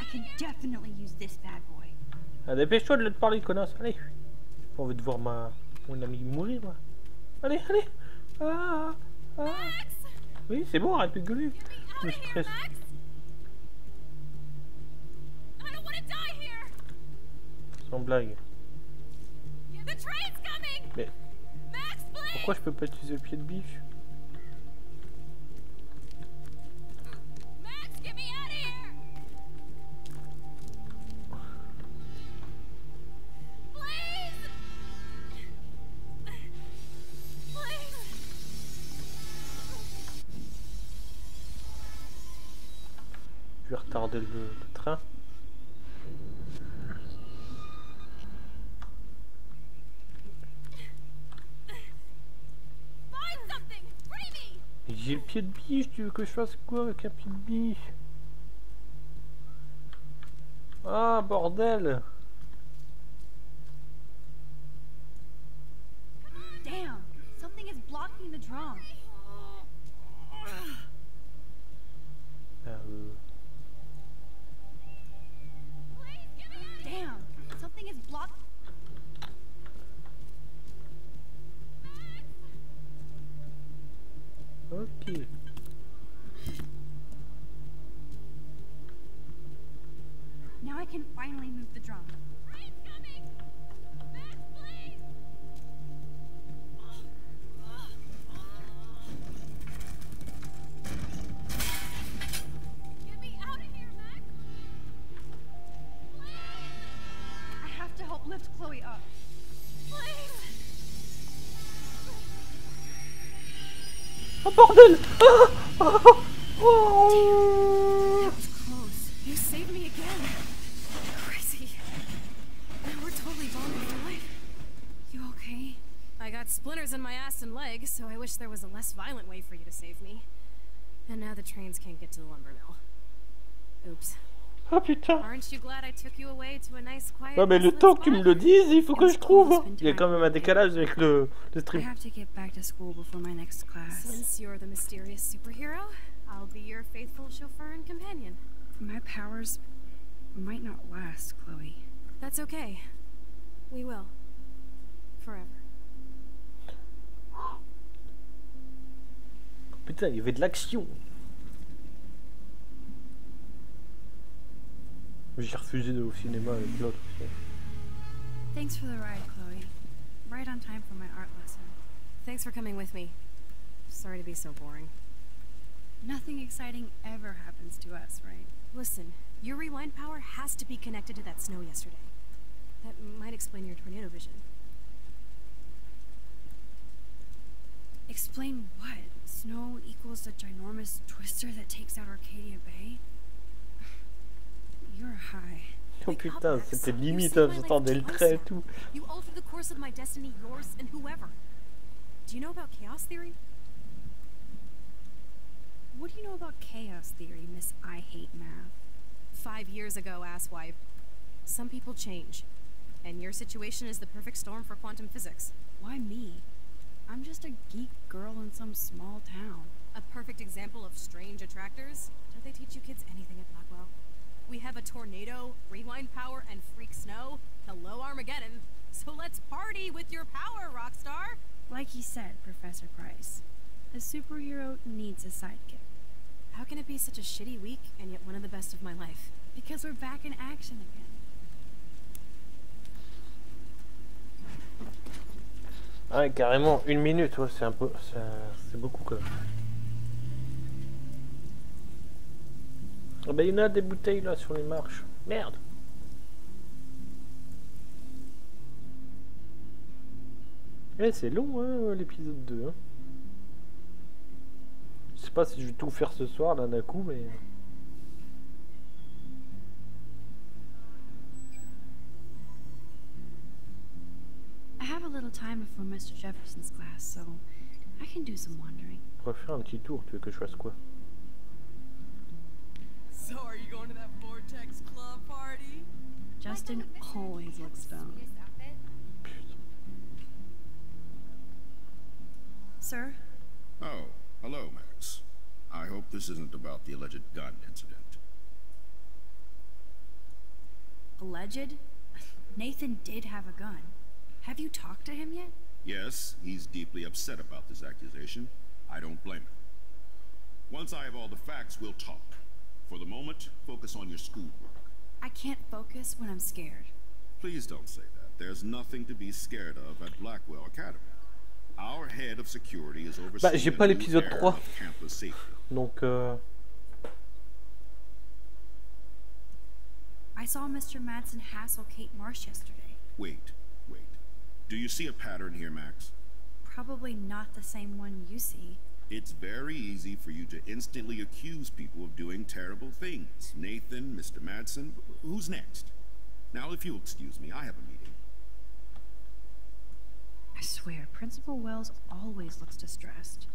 I can definitely use this bad boy. Ah, dépêche-toi de te parler, connasse. Allez. J'ai pas envie de voir mon ami mourir, moi. Allez, allez. Ah, ah. Oui, c'est bon, arrête de gueuler. Je me stresse. Sans blague. Mais pourquoi je peux pas utiliser le pied de biche? Je vais retarder le train. J'ai le pied de biche, tu veux que je fasse quoi avec un pied de biche? Ah, bordel! Damn! Something is blocking the drum. Damn! Something is blocked. Ok. Now I can finally move the drum. Get me out of here, Max! I have to help lift Chloe up. Oh bordel! Ah! That was close. You saved me again. Crazy. Now we're totally bonded for life. You okay? I got splinters in my ass and leg, so I wish there was a less violent way for you to save me. And now the trains can't get to the lumber mill. Oops. Oh putain. Aren't you glad I took you away to a nice quiet Ouais mais le temps que tu me le dises, il faut que je trouve. Il y a quand même un décalage avec le stream. I have to get back to school before my next class. Since you're the mysterious superhero, I'll be your faithful chauffeur and companion. My powers might not last, Chloe. That's okay. We will. Forever. Putain, il y avait de l'action. J'ai refusé d'aller au cinéma avec l'autre. Thanks for the ride, Chloe. Right on time for my art lesson. Thanks for coming with me. Sorry to be so boring. Nothing exciting ever happens to us, right? Listen, your rewind power has to be connected to that snow yesterday. That might explain your tornado vision. Explain what? Snow equals the ginormous twister that takes out Arcadia Bay? You're high. Oh putain, c'était limite, j'entendais le trait et tout. You altered the course of my destiny, yours and whoever. Do you know about chaos theory? What do you know about chaos theory, Miss I Hate Math? 5 years ago, asswipe. Some people change. And your situation is the perfect storm for quantum physics. Why me? I'm just a geek girl in some small town. A perfect example of strange attractors? Did they teach you kids anything at Blackwell? We have a tornado, rewind power, and freak snow. Hello, Armageddon. So let's party with your power, Rockstar! Like he said, Professor Price, a superhero needs a sidekick. How can it be such a shitty week and yet one of the best of my life? Because we're back in action again. Ah, carrément, 1 minute, ouais, c'est un peu. C'est beaucoup quand même. Ah bah, il y en a des bouteilles là sur les marches. Merde! Eh, c'est long, hein, l'épisode 2. Hein. Je sais pas si je vais tout faire ce soir là d'un coup, mais. I have a little time before Mr. Jefferson's class, so I can do some wandering. On va faire un petit tour, tu veux que je fasse quoi? So are you going to that Vortex Club party? Justin always looks stoned. Sir? Oh, hello, Max. I hope this isn't about the alleged gun incident. Alleged? Nathan did have a gun. Have you talked to him yet? Yes, he's deeply upset about this accusation. I don't blame him. Once I have all the facts, we'll talk. For the moment, focus on your schoolwork. I can't focus when I'm scared. Please don't say that. There's nothing to be scared of at Blackwell Academy. Our head of security is overseeing Bah, j'ai pas l'épisode 3. campus safety. Donc I saw Mr. Madsen hassle Kate Marsh yesterday. Wait. Do you see a pattern here, Max? Probably not the same one you see. It's very easy for you to instantly accuse people of doing terrible things. Nathan, Mr. Madsen, who's next? Now, if you'll excuse me, I have a meeting. I swear, Principal Wells always looks distressed.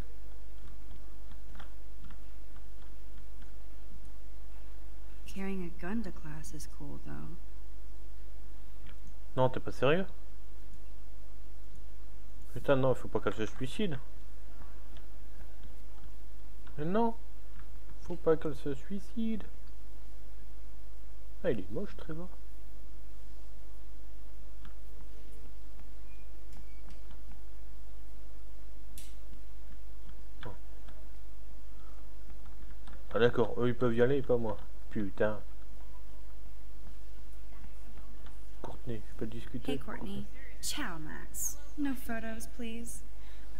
carrying a gun to class is cool, though. Non, t'es pas sérieux? Putain, non, il faut pas qu'elle se suicide. Mais non, faut pas qu'elle se suicide. Ah, il est moche, Trevor. Oh. Ah d'accord, eux ils peuvent y aller, pas moi. Putain. Courtney, je peux discuter. Hey, Courtney. Ciao, Max. No photos, please.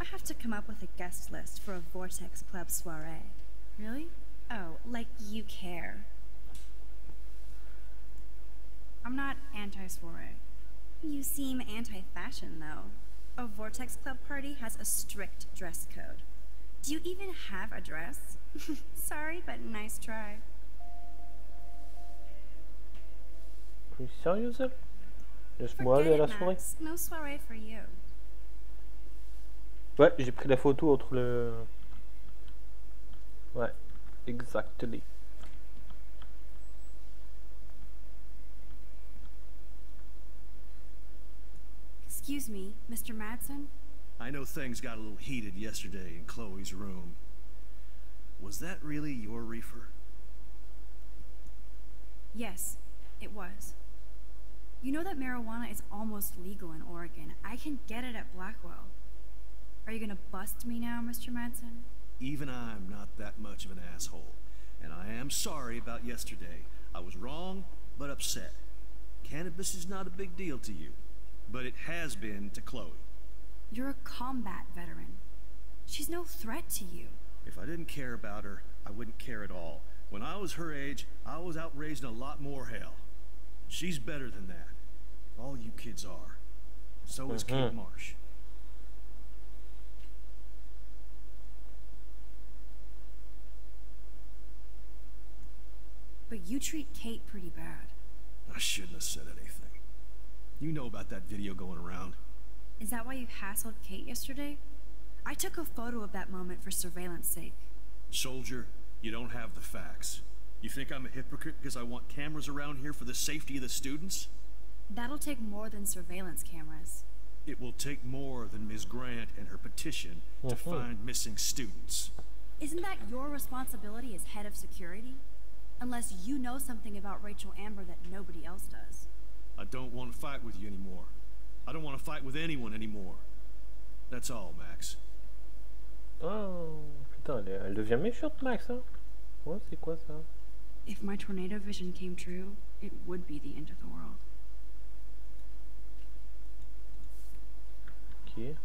I have to come up with a guest list for a Vortex Club soiree. Really? Oh, like you care. I'm not anti-soiree. You seem anti-fashion, though. A Vortex Club party has a strict dress code. Do you even have a dress? Sorry, but nice try. Plus sérieuse, elle? Laisse-moi aller à la soirée. Max. No soiree for you. Ouais, j'ai pris la photo entre le... Ouais, exactly. Excuse me, Mr. Madsen? I know things got a little heated yesterday in Chloe's room. Was that really your reefer? Yes, it was. You know that marijuana is almost legal in Oregon. I can get it at Blackwell. Are you gonna bust me now, Mr. Madsen? Even I'm not that much of an asshole. And I am sorry about yesterday. I was wrong, but upset. Cannabis is not a big deal to you, but it has been to Chloe. You're a combat veteran. She's no threat to you. If I didn't care about her, I wouldn't care at all. When I was her age, I was out raising a lot more hell. She's better than that. All you kids are. So is Kate Marsh. But you treat Kate pretty bad. I shouldn't have said anything. You know about that video going around. Is that why you hassled Kate yesterday? I took a photo of that moment for surveillance sake. Soldier, you don't have the facts. You think I'm a hypocrite because I want cameras around here for the safety of the students? That'll take more than surveillance cameras. It will take more than Ms. Grant and her petition to find missing students. Isn't that your responsibility as head of security? Unless you know something about Rachel Amber that nobody else does. I don't want to fight with you anymore. I don't want to fight with anyone anymore. That's all, Max. Oh, putain, elle devient méchante, Max, hein? Ouais, c'est quoi ça? If my tornado vision came true, it would be the end of the world. Ok.